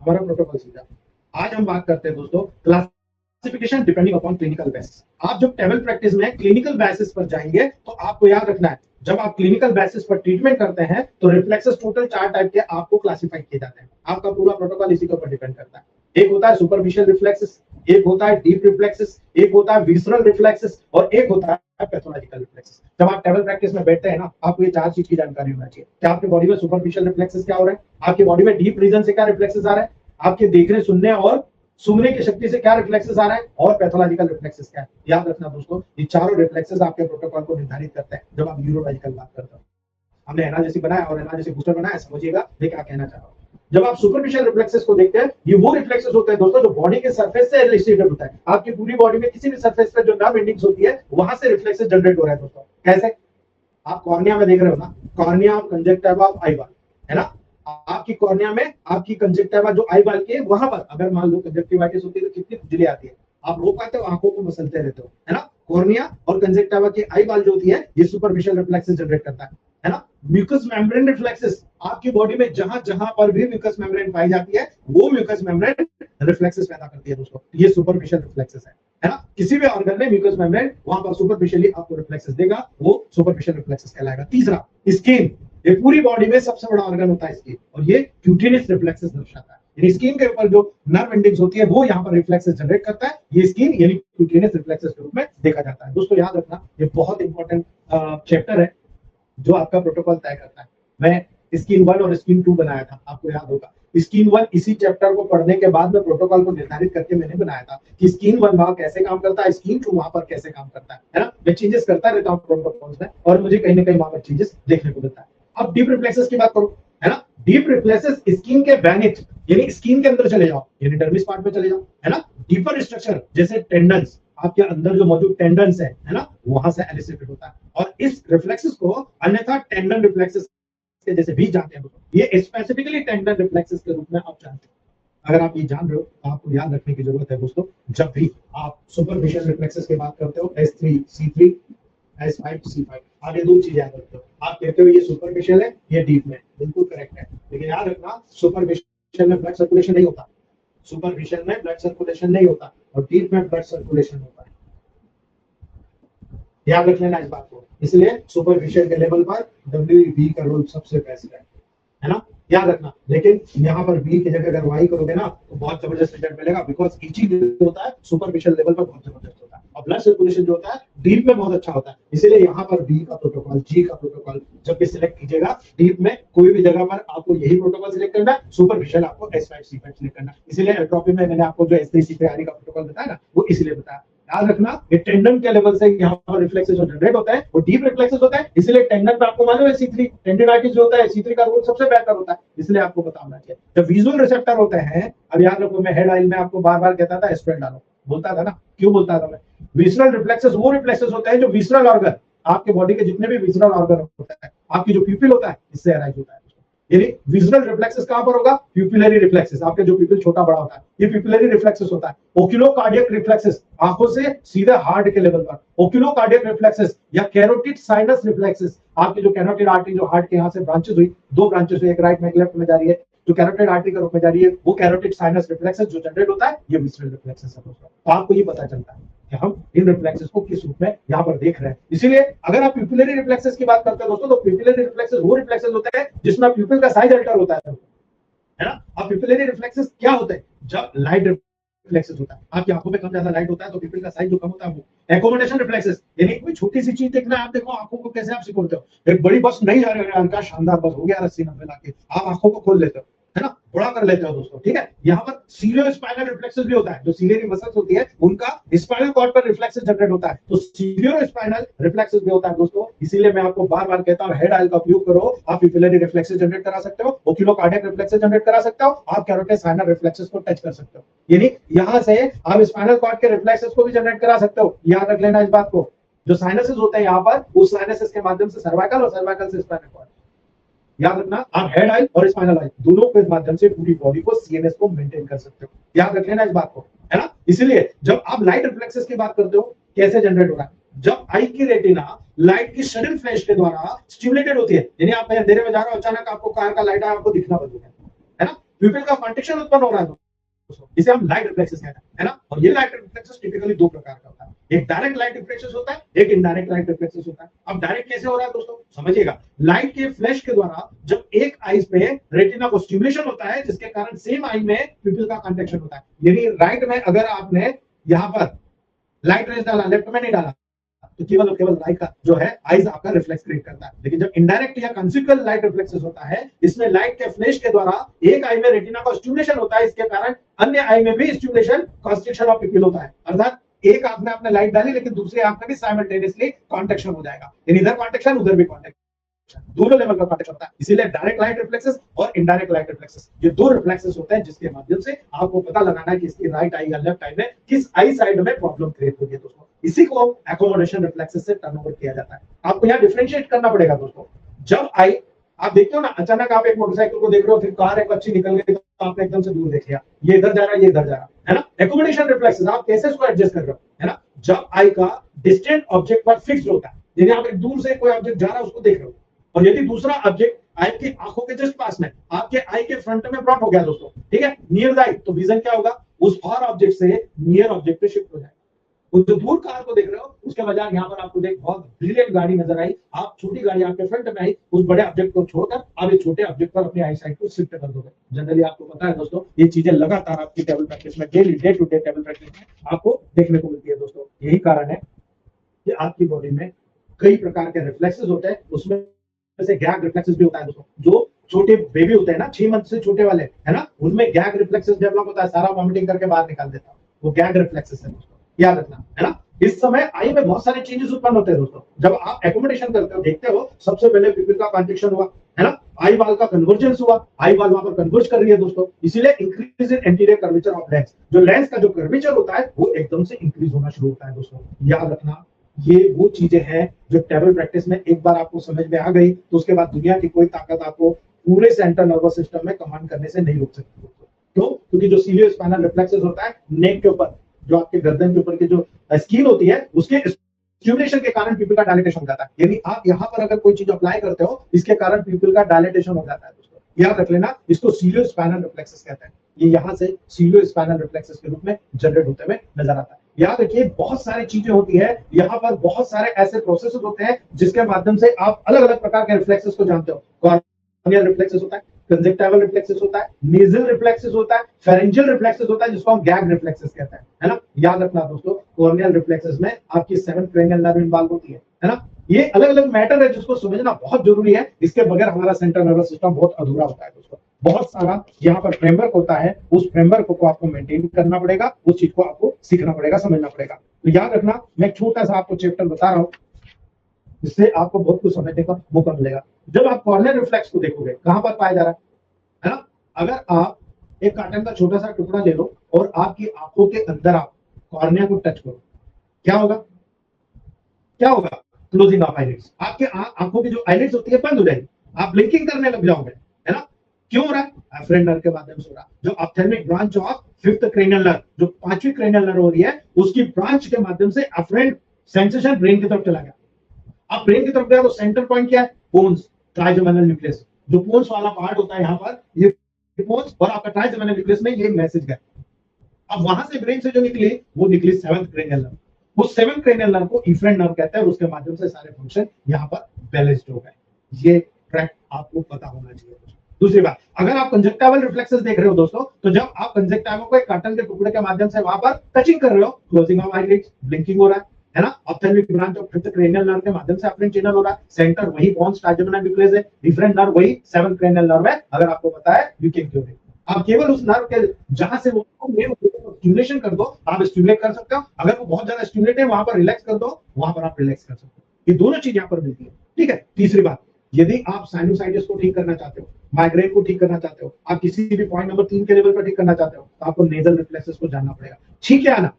हमारा प्रोटोकॉल समझा। आज हम बात करते हैं दोस्तों classification depending upon clinical basis. आप जब टेबल प्रैक्टिस में क्लिनिकल बेसिस पर जाएंगे तो आपको याद रखना है, जब आप क्लिनिकल बेसिस पर ट्रीटमेंट करते हैं तो रिफ्लेक्सेस टोटल 4 टाइप के आपको क्लासिफाई किए जाते हैं। आपका पूरा प्रोटोकॉल इसी के ऊपर डिपेंड करता है। एक होता है सुपरफिशियल रिफ्लेक्सेस, एक होता है डीप रिफ्लेक्सेस, एक होता है विसरल रिफ्लेक्सेस और एक होता है पैथोलॉजिकल रिफ्लेक्सेस। जब आप टेबल प्रैक्टिस में बैठते हैं ना, आपको ये 4 चीज की जानकारी होना चाहिए कि आपकी बॉडी में सुपरफिशियल रिफ्लेक्सेस क्या हो रहा है, आपकी बॉडी में डीप रीजन से क्या रिफ्लेक्सेस आ रहा है, आपके देखने सुनने और सुनने की शक्ति से क्या रिफ्लेक्सेस आ रहा है, और पैथोलॉजिकल रिफ्लेक्सेस क्या है। याद रखना दोस्तों, ये चारों रिफ्लेक्सेस आपके प्रोटोकॉल को निर्धारित करते हैं। जब आप न्यूरोलॉजिकल बात करते हो, हमने एनालिसिस बनाया और एनालिसिस बूस्टर बनाया, समझिएगा मैं क्या कहना चाह रहा हूं। जब आप सुपरफिशियल रिफ्लेक्सेस को देखते हैं, ये वो रिफ्लेक्सेस होते हैं दोस्तों जो बॉडी के सरफेस से रिलेटेड होता है। आपकी पूरी बॉडी में किसी भी सरफेस पे जो नर्व एंडिंग्स होती है वहां से रिफ्लेक्सेस जनरेट हो रहा है दोस्तों। कैसे? आप कॉर्निया में देख रहे हो ना, cornea conjunctiva of eye ball है ना, आपकी कॉर्निया में आपकी कंजक्टिवा जो आई बॉल के वहां पर अगर मान लो कंजक्टिवाइटिस होती है तो कितनी खुजली आती है, आप रो पाते हो, आंखों को मसलते रहते हो, है ना। कॉर्निया और कंजक्टिवा की आई बॉल जो होती है ये सुपरफिशियल रिफ्लेक्सेस जनरेट करता है ना। म्यूकस मेम्ब्रेन रिफ्लेक्सेस, आपकी बॉडी में जहां जहां पर भी म्यूकस मेम्ब्रेन पाई जाती है वो म्यूकस मेम्ब्रेन रिफ्लेक्सेस पैदा करती है दोस्तों। ये सुपरफिशियल रिफ्लेक्सेस है ना। किसी भी ऑर्गन में म्यूकस मेम्ब्रेन वहां पर सुपरफिशियली आपको रिफ्लेक्सेस देगा, वो सुपरफिशियल रिफ्लेक्सेस कहलाएगा। तीसरा स्किन, ये पूरी बॉडी में सबसे बड़ा ऑर्गन होता है स्किन, और ये क्यूटेनियस रिफ्लेक्सेस दर्शाता है। यानी स्किन के ऊपर जो नर्व एंडिंग्स होती है वो यहाँ पर रिफ्लेक्सेस जनरेट करता है, ये स्किन यानी क्यूटेनियस रिफ्लेक्सेस के रूप में देखा जाता है। दोस्तों याद रखना, ये बहुत इंपॉर्टेंट चैप्टर है जो आपका प्रोटोकॉल तय करता है। मैं स्किन 1 और स्किन 2 बनाया था, आपको याद होगा। स्किन 1 इसी चैप्टर को पढ़ने के बाद में प्रोटोकॉल को निर्धारित करके मैंने बनाया था कि स्किन 1 वहां कैसे काम करता है, स्किन 2 वहां पर कैसे काम करता है ना। मैं चेंजेस करता रहता हूँ प्रोटोकॉल्स में और मुझे कहीं ना कहीं वहां पर चेंजेस देखने को मिलता है। अब डीप रिफ्लेक्सेस की बात करो, है ना। डीप रिप्लेसेस स्किन के बेनिथ, यानी स्किन के अंदर चले जाओ, यानी डर्मिस पार्ट में चले जाओ, है ना। डीपर स्ट्रक्चर जैसे टेंडन्स, आपके अंदर जो मौजूद टेंडन्स है ना, वहां से एलिसिटेड होता है। और इस रिफ्लेक्सेस को अन्यथा टेंडन रिफ्लेक्सेस के जैसे भी जानते हैं दोस्तों, ये स्पेसिफिकली टेंडन रिफ्लेक्सेस के रूप में आप जानते हैं। अगर आप ये जान रहे हो तो आपको याद रखने की जरूरत है दोस्तों, जब भी आप सुपरफिशियल रिफ्लेक्सेस की बात करते हो, S3 C3 S5 C5, आप ये दो चीजें याद रखते हो। आप कहते हो ये सुपरफिशियल है, ये डीप में, बिल्कुल करेक्ट है, लेकिन याद रखना सुपरफिशियल में ब्लड सर्कुलेशन नहीं होता, सुपरफिशियल में ब्लड सर्कुलेशन नहीं होता, और डीप में ब्लड सर्कुलेशन होता है। याद रख लेना इस बात को। इसलिए सुपरफिशियल के लेवल पर WB का रोल सबसे बेस्ट है ना, याद रखना। लेकिन यहाँ पर बी की जगह अगर वाई करोगे ना तो बहुत जबरदस्त रिजल्ट मिलेगा, बिकॉज ईचिंग जो होता है सुपरफिशियल लेवल पर बहुत जबरदस्त होता है, और ब्लड सर्कुलेशन जो होता है डीप में बहुत अच्छा होता है। इसीलिए यहाँ पर बी का प्रोटोकॉल, जी का प्रोटोकॉल जब भी सिलेक्ट कीजिएगा, डीप में कोई भी जगह पर आपको यही प्रोटोकॉल सिलेक्ट करना है, सुपरफिशियल आपको S5 C5 सिलेक्ट करना है। इसीलिए एट्रोपी में मैंने आपको जो S3 C3 का प्रोटोकॉल बताया ना, वो इसलिए बताया। याद रखना, ये टेंडन के लेवल से यहाँ पर रिफ्लेक्सेस जो जनरेट होता है वो डीप रिफ्लेक्सेस होता है, इसलिए टेंडन पे आपको मालूम है C3 टेंडिनाइटिस जो होता है, C3 का रोल सबसे बेहतर होता है, इसलिए आपको पता होना चाहिए। जब विजुअल रिसेप्टर होते हैं, अब याद रखो, मैं हेड ऑयल में आपको बार बार कहता था एस्पिरिन डालो, बोलता था ना, क्यों बोलता था मैं? विसरल रिफ्लेक्सेस वो रिफ्लेक्सेस होते हैं जो विसरल ऑर्गन, आपके बॉडी के जितने भी विसरल ऑर्गन होते हैं, आपकी जो प्यूपिल होता है इससे अराइज होता है। यानी विजुअल रिफ्लेक्सेस कहां पर होगा? प्यूपिलरी रिफ्लेक्सेस, आपके जो प्यूपिल छोटा बड़ा होता है, ये प्यूपिलरी रिफ्लेक्सेस होता है। ओक्यूलोकार्डियक रिफ्लेक्सेस, आंखों से सीधे हार्ट के लेवल पर, ओक्यूलोकार्डियक रिफ्लेक्सेस या कैरोटिड साइनस रिफ्लेक्सेस, आपकी जो कैरोटिड आर्टरी जो हार्ट के यहाँ से ब्रांचेस हुई, दो ब्रांचेस हुई, एक राइट में एक लेफ्ट में जा रही है, जो कैरोटिड आर्टरी के रूप में जा रही है, वो कैरोटिड साइनस रिफ्लेक्सेस जो जनरेट होता है, ये विसरल रिफ्लेक्सेस है दोस्तों। तो आपको ये पता चलता है कि हम इन रिफ्लेक्सेस को किस रूप में यहाँ पर देख रहे हैं। इसीलिए अगर आप प्यूपिलरी रिफ्लेक्सेस की बात करते हैं दोस्तों, तो प्यूपिलरी रिफ्लेक्सेस वो रिफ्लेक्सेस होते हैं जिसमें प्यूपिल का साइज अल्टर होता है ना। अब प्यूपिलरी रिफ्लेक्सेस क्या होते हैं? जब लाइट रिफ्लेक्सेस होता है, आपकी आंखों में कम ज्यादा लाइट होता है तो प्यूपिल का साइज जो कम होता है वो एकोमोडेशन रिफ्लेक्सेस, यानी कोई छोटी सी चीज देखना है, आप देखो आंखों को कैसे आप सिकोड़ते हो, एक बड़ी बस नहीं जा रही है, शानदार बस हो गया 80-90 लाख की, आप आंखों को खोल लेते हो, है ना, बड़ा कर लेते हो दोस्तों, ठीक है। यहाँ पर सीलियो स्पाइनल रिफ्लेक्सेस भी होता है, जो सीलियरी मसल्स होती है उनका स्पाइनल कॉर्ड पर रिफ्लेक्सेस जनरेट होता है, तो सीलियो स्पाइनल रिफ्लेक्सेस भी होता है दोस्तों। इसीलिए मैं आपको बार बार कहता हूँ, हेड ऑयल का उपयोग करो, आप प्यूपिलरी रिफ्लेक्सेस जनरेट करा सकते हो, ओक्यूलोकार्डियक रिफ्लेक्सेस जनरेट करा सकते हो, आप कैरोटिड साइनस रिफ्लेक्सेस को टच कर सकते हो, यानी यहाँ से आप स्पाइनल कॉर्ड के रिफ्लेक्सेस को भी जनरेट करा सकते हो। याद रख लेना इस बात को, जो साइनसेस होते हैं यहाँ पर, उस साइनसेस के माध्यम से सर्वाइकल और सर्वाइकल से स्पाइनल कॉर्ड, याद रखना, आप हेड ऑयल और स्पाइनल ऑयल दोनों के माध्यम से पूरी बॉडी को सीएनएस को मेंटेन कर सकते हो। याद रख लेना इस बात को, है ना। इसलिए जब आप लाइट रिफ्लेक्सेस की बात करते हो, कैसे जनरेट हो रहा है? जब आई की रेटिना लाइट की सडन फ्लैश के द्वारा स्टिमुलेटेड होती है, यानी आप अंधेरे में जा रहे हो, अचानक आपको कार का लाइट आपको दिखना बंद हो गया, है ना, प्यूपिल का कॉन्ट्रैक्शन उत्पन्न हो रहा है, इसे हम लाइट रिफ्लेक्सेस कहते हैं, है ना। और ये लाइट रिफ्लेक्सेस टिपिकली दो प्रकार का होता है, एक डायरेक्ट लाइट रिफ्लेक्सेस होता है, एक इनडायरेक्ट लाइट रिफ्लेक्सेस होता है। अब डायरेक्ट कैसे हो रहा है दोस्तों, समझिएगा, लाइट के फ्लैश के द्वारा जब एक आईज पे रेटिना को स्टिमुलेशन होता है, जिसके कारण सेम आई में प्यूपिल का कॉन्ट्रैक्शन होता है, यानी राइट में अगर आपने यहाँ पर लाइट रेज डाला, लेफ्ट में नहीं डाला, तो केवल और केवल लाइट का जो है आईज आपका रिफ्लेक्स क्रिएट करता है। लेकिन जब इनडायरेक्ट या कॉन्सिक्वेंट लाइट रिफ्लेक्सेस होता है, इसमें लाइट के फ्लैश के द्वारा एक आई में रेटिना का स्टिमुलेशन होता है, इसके कारण अन्य आई में भी स्टिमुलेशन, कॉन्स्ट्रिक्शन ऑफ प्यूपिल होता है, अर्थात एक आंख में आपने लाइट डाली लेकिन दूसरे आंख में भी साइमल्टेनियसली कॉन्ट्रैक्शन हो जाएगा, यानी इधर कॉन्ट्रैक्शन उधर भी कॉन्ट्रैक्शन, दोनों लेवल का कॉन्ट्रैक्शन होता है। इसीलिए डायरेक्ट लाइट रिफ्लेक्सेस और इनडायरेक्ट लाइट रिफ्लेक्सेस, ये दो रिफ्लेक्सेस होते हैं जिसके माध्यम से आपको पता लगाना है कि इसकी राइट आई या लेफ्ट आई में किस आई साइड में प्रॉब्लम क्रिएट होगी दोस्तों। इसी को एकोमोडेशन रिफ्लेक्सेस से टर्नओवर किया जाता है। आपको यहाँ डिफरेंशिएट करना पड़ेगा दोस्तों। जब आई, आप देखते हो ना, अचानक आप एक मोटरसाइकिल को देख रहे हो, फिर कार एक अच्छी निकल गई तो आपने एकदम से दूर देख लिया, ये इधर जा रहा है, ये इधर जा रहा है ना। एकोमोडेशन रिफ्लेक्सेस, आप कैसे इसको एडजस्ट कर रहे हो, है ना। जब आई का डिस्टेंट ऑब्जेक्ट पर फिक्स्ड होता है, यदि आप एक दूर से कोई ऑब्जेक्ट जा रहा है उसको देख रहे हो, और यदि दूसरा ऑब्जेक्ट आपकी आंखों के जस्ट पास में, आपके आई के फ्रंट में ब्रॉट हो गया दोस्तों, ठीक है, नियर द आई, तो विजन क्या होगा, उस फार ऑब्जेक्ट से नियर ऑब्जेक्ट पे शिफ्ट हो जाएगा। उस जो दूर कार को देख रहे हो उसके बजाय यहाँ पर आपको देख बहुत ब्रिलियंट गाड़ी नजर आई, आप छोटी गाड़ी आपके फ्रंट में आई, उस बड़े ऑब्जेक्ट को छोड़कर आप ये छोटे ऑब्जेक्ट पर अपनी आई साइड को शिफ्ट कर दोगे। जनरली आपको पता है दोस्तों, ये चीजें लगातार आपकी टेबल प्रैक्टिस में, daily day to day table practice में आपको देखने को मिलती है दोस्तों। यही कारण है कि आपकी बॉडी में कई प्रकार के रिफ्लेक्सेस होते हैं, उसमें से गैग रिफ्लेक्सेस भी होता है दोस्तों। जो छोटे बेबी होते हैं ना, 6 मंथ से छोटे वाले, है ना, उनमें गैग रिफ्लेक्सेस डेवलप होता है, सारा वॉमिटिंग करके बाहर निकाल देता है, वो गैग रिफ्लेक्सेस है दोस्तों, याद रखना, है ना। इस समय आई में बहुत सारे चेंजेस उत्पन्न होते हैं दोस्तों। जब आप एकोमोडेशन करते हो, देखते हो, सबसे पहले प्यूपिल का कॉन्ट्रैक्शन हुआ, है ना, आई वाल का कन्वर्जेंस हुआ, आई वाल वहां पर कन्वर्ज कर रही है दोस्तों, इसीलिए increase in anterior curvature of lens. जो लेंस का जो कर्वेचर होता है वो एकदम से इंक्रीज होना शुरू होता है दोस्तों। याद रखना, ये वो चीजें हैं जो टेबल प्रैक्टिस में एक बार आपको समझ में आ गई तो उसके बाद दुनिया की कोई ताकत आपको पूरे सेंट्रल नर्वस सिस्टम में कमांड करने से नहीं रोक सकती दोस्तों। क्यों? क्योंकि जो सीलियो स्पाइनल रिफ्लेक्सेस होता है नेक के ऊपर, जो आपके गर्दन के ऊपर की जो स्किन होती है उसके स्टिमुलेशन के कारण पीपल का डायलेटेशन हो जाता है। यानी आप यहाँ पर अगर कोई चीज अप्लाई करते हो इसके कारण पीपल का डायलेटेशन हो जाता है दोस्तों। याद रख लेना, इसको सीलियो स्पाइनल रिफ्लेक्सेस कहते हैं। ये यहाँ से सीलियो स्पाइनल रिफ्लेक्सेस के रूप में जनरेट होते हुए नजर आता है। याद रखिए, बहुत सारी चीजें होती है यहाँ पर, बहुत सारे ऐसे प्रोसेसेस होते हैं जिसके माध्यम से आप अलग अलग प्रकार के रिफ्लेक्सेस को जानते हो। कॉर्नियल रिफ्लेक्सेस होता है, कंजक्टिवल रिफ्लेक्सेस होता है, नेजल रिफ्लेक्सेस होता है, फेरेंजियल रिफ्लेक्सेस होता है जिसको हम गैग रिफ्लेक्सेस कहते हैं, है ना। याद रखना दोस्तों, कॉर्नियल रिफ्लेक्सेस में आपकी 7 क्रेनियल नर्व इन्वॉल्व होती है ना। ये अलग अलग मैटर है जिसको समझना बहुत जरूरी है, इसके बगैर हमारा सेंट्रल नर्वस सिस्टम बहुत अधूरा होता है दोस्तों। बहुत सारा यहाँ पर फ्रेमवर्क होता है, उस फ्रेमवर्क को आपको मेंटेन करना पड़ेगा, उस चीज को आपको सीखना पड़ेगा, समझना पड़ेगा। तो याद रखना, मैं छोटा सा आपको चैप्टर बता रहा हूँ जिससे आपको बहुत कुछ समझने का मौका मिलेगा। जब आप कॉर्नियल रिफ्लेक्स को देखोगे कहां पर पाया जा रहा है ना, अगर आप एक काटन का छोटा सा टुकड़ा ले लो और आपकी आंखों के अंदर आप कॉर्निया को टच करो, क्या होगा? क्या होगा? Closing of eyelids. आपके आंखों की जो आईलिड्स होती है बंद हो जाएगी, आप ब्लिंकिंग करने लग जाओगे, है ना। क्यों हो रहा है? एफरेंट नर्व के माध्यम से हो रहा है। जो ophthalmic branch of 5th cranial nerve, जो 5वीं क्रेनियल नर्व हो रही है, उसकी ब्रांच के माध्यम से एफरेंट सेंसेशन ब्रेन की तरफ चला गया। अब ब्रेन की तरफ गया तो सेंटर पॉइंट क्या है? Pons, trigeminal nucleus. जो पोन्स वाला पार्ट होता है यहाँ पर, ये पोन्स और आपका ट्राइजेमिनल न्यूक्लियस में ये मैसेज गया। अब वहां से ब्रेन से जो निकली वो निकली 7th क्रेनियल नर्व। उस 7th क्रेनियल नर्व को इफरेंट नर्व कहते हैं और उसके माध्यम से सारे फंक्शन यहाँ पर बैलेंस्ड हो गए। ये ट्रैक आपको पता होना चाहिए। दूसरी बात, अगर आप कंजक्टिवल रिफ्लेक्सेस देख रहे हो दोस्तों, तो जब आप कंजक्टिवा को एक काटन के टुकड़े के माध्यम से वहां पर टचिंग कर रहे हो, क्लोजिंग ऑफ आईलिड्स, ब्लिंकिंग हो रहा है ना। Ophthalmic branch of 5th cranial nerve के माध्यम से एफरेंट चैनल हो रहा है, सेंटर वही पोन्स ट्राइजेमिनल न्यूक्लियस है, डिफरेंट नर्व वही 7th क्रेनियल नर्व है। अगर आपको पता है यू कैन क्योर इट। आप केवल उस नर्व के जहां से वो स्टिमुलेशन कर दो, आप स्टिमुलेट कर सकते हो। अगर वो बहुत ज्यादा स्टिमुलेट है वहां पर रिलैक्स कर दो, वहां पर आप रिलैक्स कर सकते हो। ये दोनों चीज यहाँ पर मिलती है, ठीक है। तीसरी बात, यदि आप साइनोसाइटिस को ठीक करना चाहते हो, माइग्रेन को ठीक करना चाहते हो, आप किसी भी पॉइंट नंबर 3 के लेवल पर ठीक करना चाहते हो, तो आपको नेजल रिफ्लेक्सेस को जानना पड़ेगा। ठीक है ना।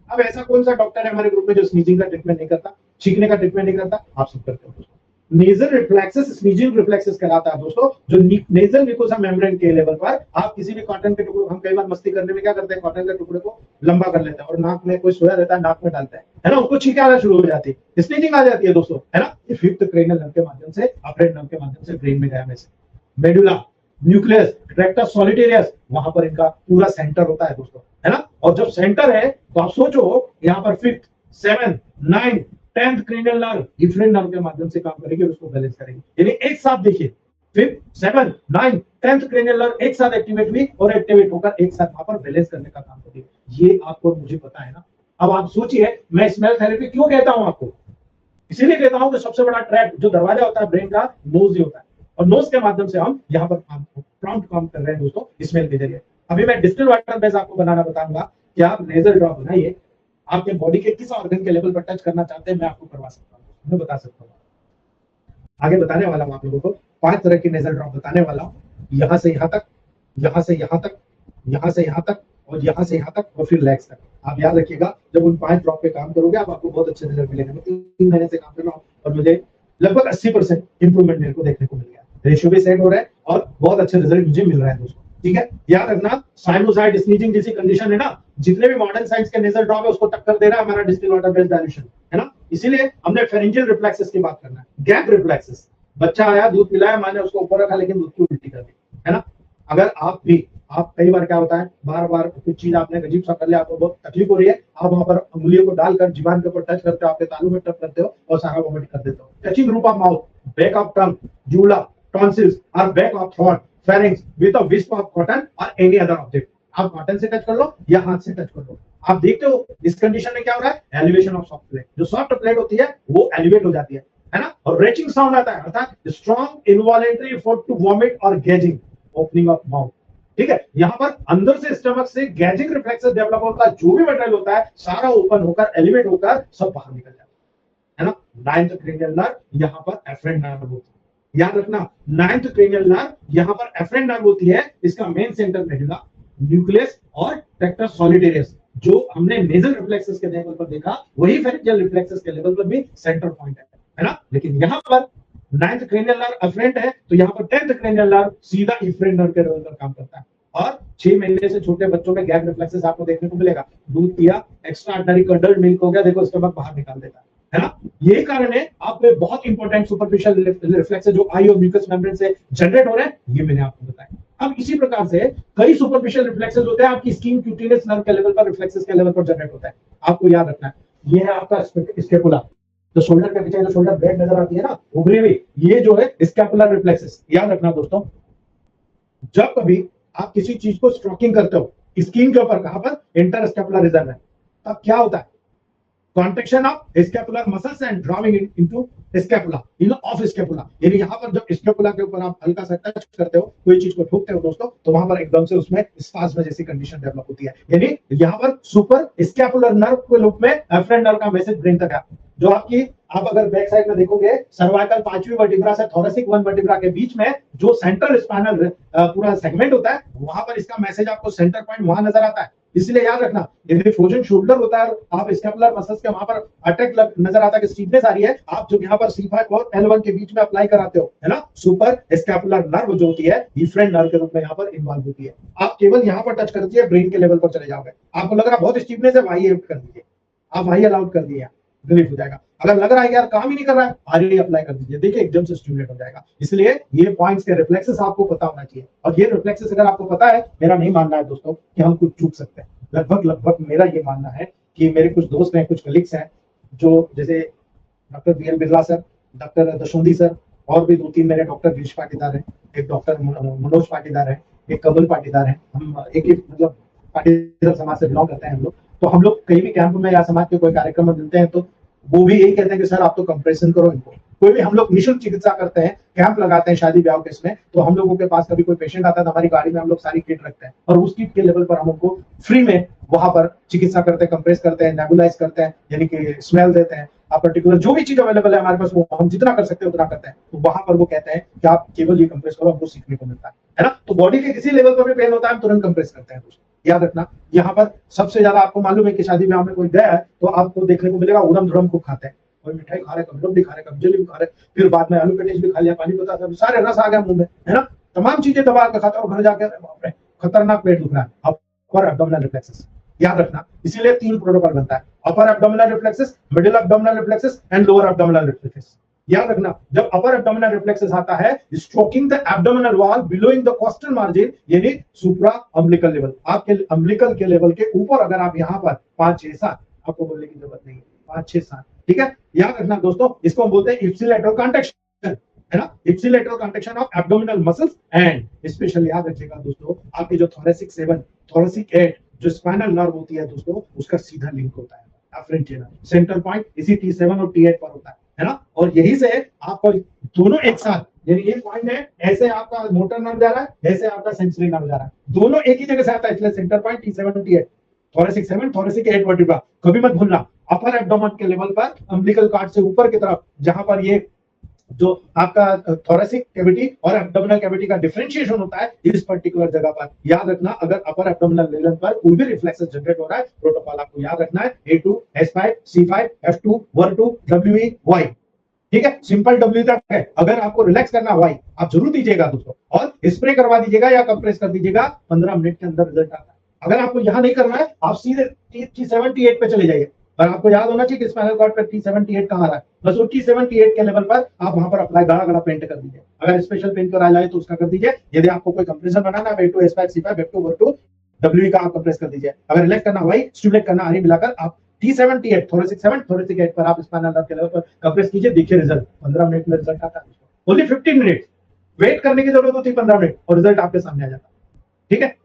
अब ऐसा कौन सा डॉक्टर है हमारे ग्रुप में जो स्नीजिंग का ट्रीटमेंट नहीं करता, छींकने का ट्रीटमेंट नहीं करता? आप सब करते हो। नेजल रिफ्लेक्सेस स्नीजिंग रिफ्लेक्सेस कहलाता है दोस्तों। जो नेजल म्यूकोसा मेम्ब्रेन के लेवल पर आप किसी भी कॉटन के टुकड़े, हम कई बार मस्ती करने में क्या करते हैं, कॉटन के टुकड़े को लंबा कर लेते हैं और नाक में कोई सोया रहता है, नाक में डालते हैं, है ना, उसको छींके आना शुरू हो जाती है, स्नीजिंग आ जाती है दोस्तों, है ना। ये 5th क्रेनियल नर्व के माध्यम से, अफरेंट नर्व के माध्यम से ब्रेन में गया message. Medulla, nucleus, tractus solitarius, वहां पर इनका पूरा सेंटर होता है दोस्तों, है ना। और जब सेंटर है तो आप सोचो यहाँ पर 5th, 7th, 9th, 10th cranial nerve efferent nerve के माध्यम से काम करेगी और उसको बैलेंस करेगी। यानी एक साथ देखिए, 5th, 7th, 9th, 10th cranial nerve एक साथ एक्टिवेट हुई और एक्टिवेट होकर एक साथ वहां पर बैलेंस करने का काम करेगी। ये आपको मुझे पता है ना। अब आप सोचिए, मैं स्मेल थेरेपी क्यों कहता हूं आपको? इसीलिए कहता हूं कि सबसे बड़ा ट्रैप जो दरवाजा होता है ब्रेन का, नोज ही होता है, और नोज के माध्यम से हम यहाँ पर प्रॉम्प्ट काम कर रहे हैं दोस्तों स्मेल के जरिए। अभी मैं डिस्टिल वाटर बेस आपको बनाना बताऊंगा कि आप नेजल ड्रॉप बनाइए, आपके बॉडी के किस ऑर्गन के लेवल पर टच करना चाहते हैं मैं आपको करवा सकता हूँ, मैं बता सकता हूँ। आगे बताने वाला हूँ आप लोगों को 5 तरह की नेजल ड्रॉप बताने वाला हूँ, यहाँ से यहाँ तक, यहाँ से यहाँ तक, यहाँ से यहाँ तक और यहाँ से यहाँ तक और फिर लेग्स तक। आप याद रखिएगा, जब उन 5 ड्रॉप पे काम करोगे आपको बहुत अच्छे रिजल्ट मिलेंगे। मैं 3 महीने से काम कर रहा हूँ और मुझे लगभग 80% इंप्रूवमेंट मेरे को देखने को मिल गया, रेशियो भी सेट हो रहा है और बहुत अच्छे रिजल्ट मुझे मिल रहा है दोस्तों, ठीक है। याद रखना, साइनोसाइड स्नीजिंग जैसी कंडीशन है ना, जितने भी मॉडर्न साइंस के नेजल ड्रॉप है उसको टक्कर दे रहा है हमारा डिस्टिल वाटर बेस्ड डाइल्यूशन, है ना। इसीलिए हमने फेरेंजियल रिफ्लेक्सेस की बात करना है। गैप रिफ्लेक्सेस, बच्चा आया, दूध पिलाया, मैंने उसको ऊपर रखा लेकिन दूध की उल्टी कर दी, है ना। अगर आप कई बार क्या होता है, बार बार कुछ चीज आपने अजीब सा कर लिया, आपको बहुत तकलीफ हो रही है, आप वहां पर उंगलियों को डालकर जीवान के ऊपर टच करते हो, आपके तालू में टच करते हो और सारा वोमिट कर देते हो। Touching roof of mouth, back of tongue, जूला, टॉन्सिल्स और back of throat, pharynx with a wisp of cotton और एनी अदर ऑब्जेक्ट। आप कॉटन से टच कर लो या हाथ से टच कर लो। आप देखते हो इस कंडीशन में क्या हो रहा है, एलिवेशन ऑफ सॉफ्ट प्लेट। जो सॉफ्ट प्लेट होती है वो एलिवेट हो जाती है ना, और रेचिंग साउंड आता है, अर्थात strong involuntary effort to vomit और गैजिंग, ओपनिंग ऑफ माउथ, ठीक है। यहाँ पर अंदर से स्टमक से गैजिंग रिफ्लेक्सेस डेवलप होता है, जो भी मटेरियल होता है सारा ओपन होकर एलिवेट होकर सब बाहर निकल जाता है ना। 9th क्रेनियल नर्व यहाँ पर एफरेंट नर्व होता है। याद रखना, नाइन्थ क्रेनियल नर्व यहाँ पर एफरेंट नर्व होती है, इसका मेन सेंटर रहेगा न्यूक्लियस और टेक्टस सॉलिडेरियस। जो हमने नेजल रिफ्लेक्सेस के लेवल पर देखा वही फेरेंजियल रिफ्लेक्सेस के लेवल पर भी सेंटर पॉइंट है ना। लेकिन यहाँ पर नाइन्थ क्रेनियल नर्व एफरेंट है, तो यहाँ पर 10th क्रेनियल नर्व सीधा इफरेंट नर्व के लेवल पर काम करता है। और 6 महीने से छोटे बच्चों में गैग रिफ्लेक्सेस आपको देखने को मिलेगा। दूध पिया, एक्स्ट्रा ऑर्डिनरी कर्डल्ड मिल्क हो गया, देखो स्टमक बाहर निकाल देता है ना। ये कारण है आपके बहुत इंपॉर्टेंट सुपरफिशियल रिफ्लेक्सेस जो आई और म्यूकस मेम्ब्रेन से जनरेट हो रहे हैं, ये मैंने आपको बताया। अब इसी प्रकार से कई सुपरफिशियल रिफ्लेक्सेस होते हैं आपकी स्किन क्यूटिनस नर्व के लेवल पर, रिफ्लेक्सेस के लेवल पर जनरेट होता है। आपको याद रखना है, ये है आपका स्केपुला, जो शोल्डर के पीछे जो शोल्डर ब्लेड नजर आती है ना उभरी हुई, ये जो है स्कैपुलर रिफ्लेक्सेस। याद रखना दोस्तों, जब कभी आप किसी चीज को स्ट्रोकिंग करते हो स्किन के ऊपर, कहां पर, इंटरस्कैपुलर रीजन में, तब क्या होता है, contraction of scapular muscles and driving into scapula, of scapula. यानी यहाँ पर जब स्कैपुला के ऊपर आप हल्का सा टच करते हो, कोई चीज को ठोकते हो दोस्तों, तो वहां पर एकदम से उसमें स्पाज्म जैसी कंडीशन डेवलप होती है। यानी यहाँ पर सुपर स्कैपुलर नर्व के रूप में एफरेंट नर्व का मैसेज ब्रेन तक है। जो आपकी, आप अगर बैक साइड में देखोगे, सर्वाइकल 5वीं वर्टिब्रा से थोरेसिक 1 वर्टिब्रा के बीच में जो सेंट्रल स्पाइनल पूरा सेगमेंट होता है, वहां पर इसका मैसेज आपको सेंटर पॉइंट वहां नजर आता है। इसलिए याद रखना, यदि फ्रोजन शोल्डर होता है, आप स्कैपुलर मसल्स के वहां पर अटैक नजर आता है कि स्टीफनेस आ रही है, आप जो यहाँ पर C5 और L1 के बीच में अप्लाई कराते हो, है ना, सुपर स्कैपुलर नर्व जो होती है इफरेंट नर्व के रूप में यहाँ पर इन्वॉल्व होती है। आप केवल यहाँ पर टच करती है, ब्रेन के लेवल पर चले जाओगे, आपको लग रहा बहुत स्टीफनेस है, वाई आउट कर दीजिए, आप वाई अलाउट कर दिए, रिलीफ हो जाएगा। अगर लग रहा है यार काम ही नहीं कर रहा है, आरई अप्लाई कर दीजिए, देखिए एकदम से स्टिमुलेट हो जाएगा। इसलिए ये पॉइंट्स के रिफ्लेक्सेस आपको पता होना चाहिए, और ये रिफ्लेक्सेस अगर आपको पता है, मेरा नहीं मानना है दोस्तों कि हम कुछ चूक सकते हैं, लगभग मेरा ये मानना है कि मेरे कुछ दोस्त हैं, कुछ कलीग्स हैं, जो जैसे doctor BL Birla sir, doctor Dashondi sir, और भी 2-3 मेरे डॉक्टर गिरीश पाटीदार हैं, एक डॉक्टर मनोज पाटीदार है, एक कमल पाटीदार है, हम एक मतलब पाटीदार समाज से बिलोंग करते हैं हम लोग। तो हम लोग कहीं भी कैंप में या समाज के कोई कार्यक्रम में मिलते हैं तो वो भी यही कहते हैं कि सर आप तो कंप्रेशन करो इनको। कोई भी हम लोग निःशुल्क चिकित्सा करते हैं, कैंप लगाते हैं शादी ब्याह के इसमें, तो हम लोगों के पास कभी कोई पेशेंट आता है तो हमारी गाड़ी में हम लोग सारी किट रखते हैं, और उस किट के लेवल पर हम उनको फ्री में वहां पर चिकित्सा करते हैं, कंप्रेस करते हैं, नेबुलाइज करते हैं, यानी कि स्मेल देते हैं, आप पर्टिकुलर जो भी चीज अवेलेबल है हमारे पास वो हम जितना कर सकते हैं उतना करते हैं। तो वहां पर वो कहते हैं कि आप केवल ये कंप्रेस करो, हमको सीखने को मिलता है ना। तो बॉडी के किसी लेवल पर भी पेन होता है, हम तुरंत कंप्रेस करते हैं दोस्तों। याद रखना, यहाँ पर सबसे ज्यादा आपको मालूम है कि शादी ब्याह में कोई गया है तो आपको देखने को मिलेगा उड़म धुड़म को खाते हैं, कोई मिठाई खा रहे, कभी रोटी खा रहे, कभी जलेबी खा रहे, फिर बाद में आलू पेटीज भी खा लिया, पानी पता था, सारे रस आ गया मुंह में, है ना, तमाम चीजें दबा के खाता और घर जाकर बाप रे खतरनाक पेट दुख रहा है। अपर एब्डोमिनल रिफ्लेक्सेस, याद रखना, इसीलिए 3 प्रोटोकॉल बनता है, upper abdominal reflexes, middle abdominal reflexes and lower abdominal reflexes. याद रखना, जब अपर एब्डोमिनल रिफ्लेक्सेस आता है, stroking the abdominal wall below the costal margin, यानी सुप्रा अम्बिलिकल लेवल, आपके अम्बिलिकल के लेवल के ऊपर अगर आप यहाँ पर 5, 6, 7, आपको बोलने की जरूरत नहीं है, 5, 6, 7, ठीक है। याद रखना दोस्तों, इसको हम बोलते हैं इप्सिलेटरल कॉन्ट्रैक्शन, है ना, ipsilateral contraction of abdominal muscles and specially याद रखिएगा दोस्तों, आपकी जो थोरेसिक 7, थोरेसिक 8 जो स्पाइनल नर्व होती है दोस्तों, उसका सीधा लिंक होता है एफरेंट नर्व, सेंटर पॉइंट इसी T7 और T8 पर होता है ना। और यही से आपको दोनों एक साथ, यानी ये पॉइंट है, ऐसे आपका मोटर नर्व जा रहा है, ऐसे आपका सेंसरी नर्व जा रहा है, दोनों एक ही जगह से आता है, इसलिए सेंटर पॉइंट T7 और T8, थोरेसिक 7, थोरेसिक 8 वर्टिब्रा। कभी मत भूलना, अपर एब्डोमेन के लेवल पर अम्बिलिकल कॉर्ड से ऊपर की तरफ, जहां पर ये जो आपका थोरेसिक कैविटी और एब्डोमिनल कैविटी का डिफरेंशिएशन होता है, इस पर्टिकुलर जगह पर याद रखना, अगर अपर एब्डोमिनल लेवल पर कोई भी रिफ्लेक्सेस जनरेट हो रहा है, प्रोटोकॉल आपको याद रखना है A2, S5, C5, F2, WR2, WE, Y, ठीक है, सिंपल W तक है। अगर आपको रिलैक्स करना Y आप जरूर दीजिएगा दोस्तों, और स्प्रे करवा दीजिएगा या कंप्रेस कर दीजिएगा, 15 मिनट के अंदर रिजल्ट आता है। अगर आपको यहाँ नहीं करना है, आप सीधे T7, T8 पे चले जाइए, और आपको याद होना चाहिए कि स्पाइनल कॉर्ड पे T7, T8 कहाँ आ रहा है, बस वो T7, T8 के लेवल पर आप वहां पर अप्लाई गाढ़ा पेंट कर दीजिए। अगर स्पेशल पेंट करा जाए तो उसका कर दीजिए। यदि आपको कोई कंप्रेशन बनाना है, A2, S5, C5, F2, WR2, WE का आप कंप्रेस कर दीजिए। अगर रिलैक्स करना Y, स्टिमुलेट करना RE मिलाकर आप T7, T8, थोरेसिक 7, थोरेसिक 8 पर आप स्पाइनल नर्व के लेवल पर कंप्रेस कीजिए, देखिए रिजल्ट 15 मिनट में रिजल्ट आता है। ओनली 15 मिनट वेट करने की जरूरत होती है, 15 मिनट और रिजल्ट आपके सामने आ जाता है। ठीक है,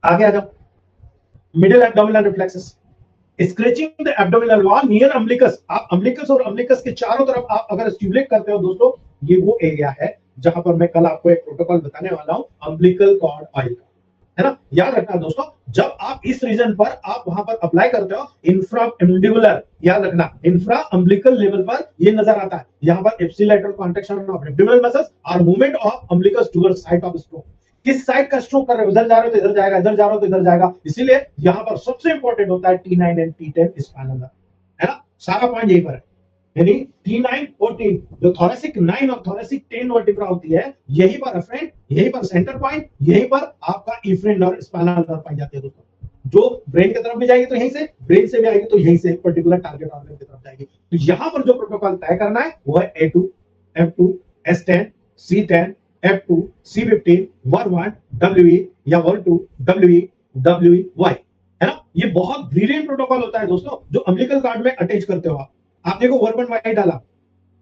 आगे आ जाओ। Middle abdominal reflexes, scratching the abdominal wall near umbilicus. आप अम्बिलिकस और अम्बिलिकस के चारों तरफ आप अगर स्टिमुलेट करते हो दोस्तों, ये वो एरिया है जहां पर मैं कल आपको एक प्रोटोकॉल बताने वाला हूं अम्बिलिकल कॉर्ड ऑयल का। है ना। याद रखना दोस्तों, जब आप इस रीजन पर आप वहां पर अप्लाई करते हो, इंफ्राअम्बिकुलर, याद रखना इंफ्राअम्बिलिकल लेवल पर ये नजर आता है। यहाँ पर ipsilateral contraction of abdominal muscles और movement of umbilicus towards side of stroke. किस साइड का स्ट्रोक कर रहे हो, इधर जा रहे हो तो इधर जाएगा, इधर जा रहे हो तो इधर जाएगा। इसीलिए यहाँ पर सबसे इंपॉर्टेंट होता है T9 एंड T10 स्पाइनल, है ना। सारा पॉइंट यही पर है, यानी T9 और T, जो थोरेसिक 9 और थोरेसिक 10 वर्टिब्रा होती है, यही पर अफ्रेंट, यही पर सेंटर पॉइंट, यही पर आपका इफ्रेंट नर्व, स्पाइनल नर्व पाई जाती है दोस्तों। जो ब्रेन की तरफ भी जाएगी तो यहीं से, ब्रेन से भी आएगी तो यहीं से पर्टिकुलर टारगेट ऑर्गन की तरफ जाएगी। तो यहाँ पर जो प्रोटोकॉल तय करना है वो है A2, F2, S10, C10, F2, C15, WR1, WE या WR2, WE, WY, है ना। ये बहुत ब्रिलियंट प्रोटोकॉल होता है दोस्तों, जो अम्बिलिकल कार्ड में अटैच करते हो आप देखो WR1Y डाला,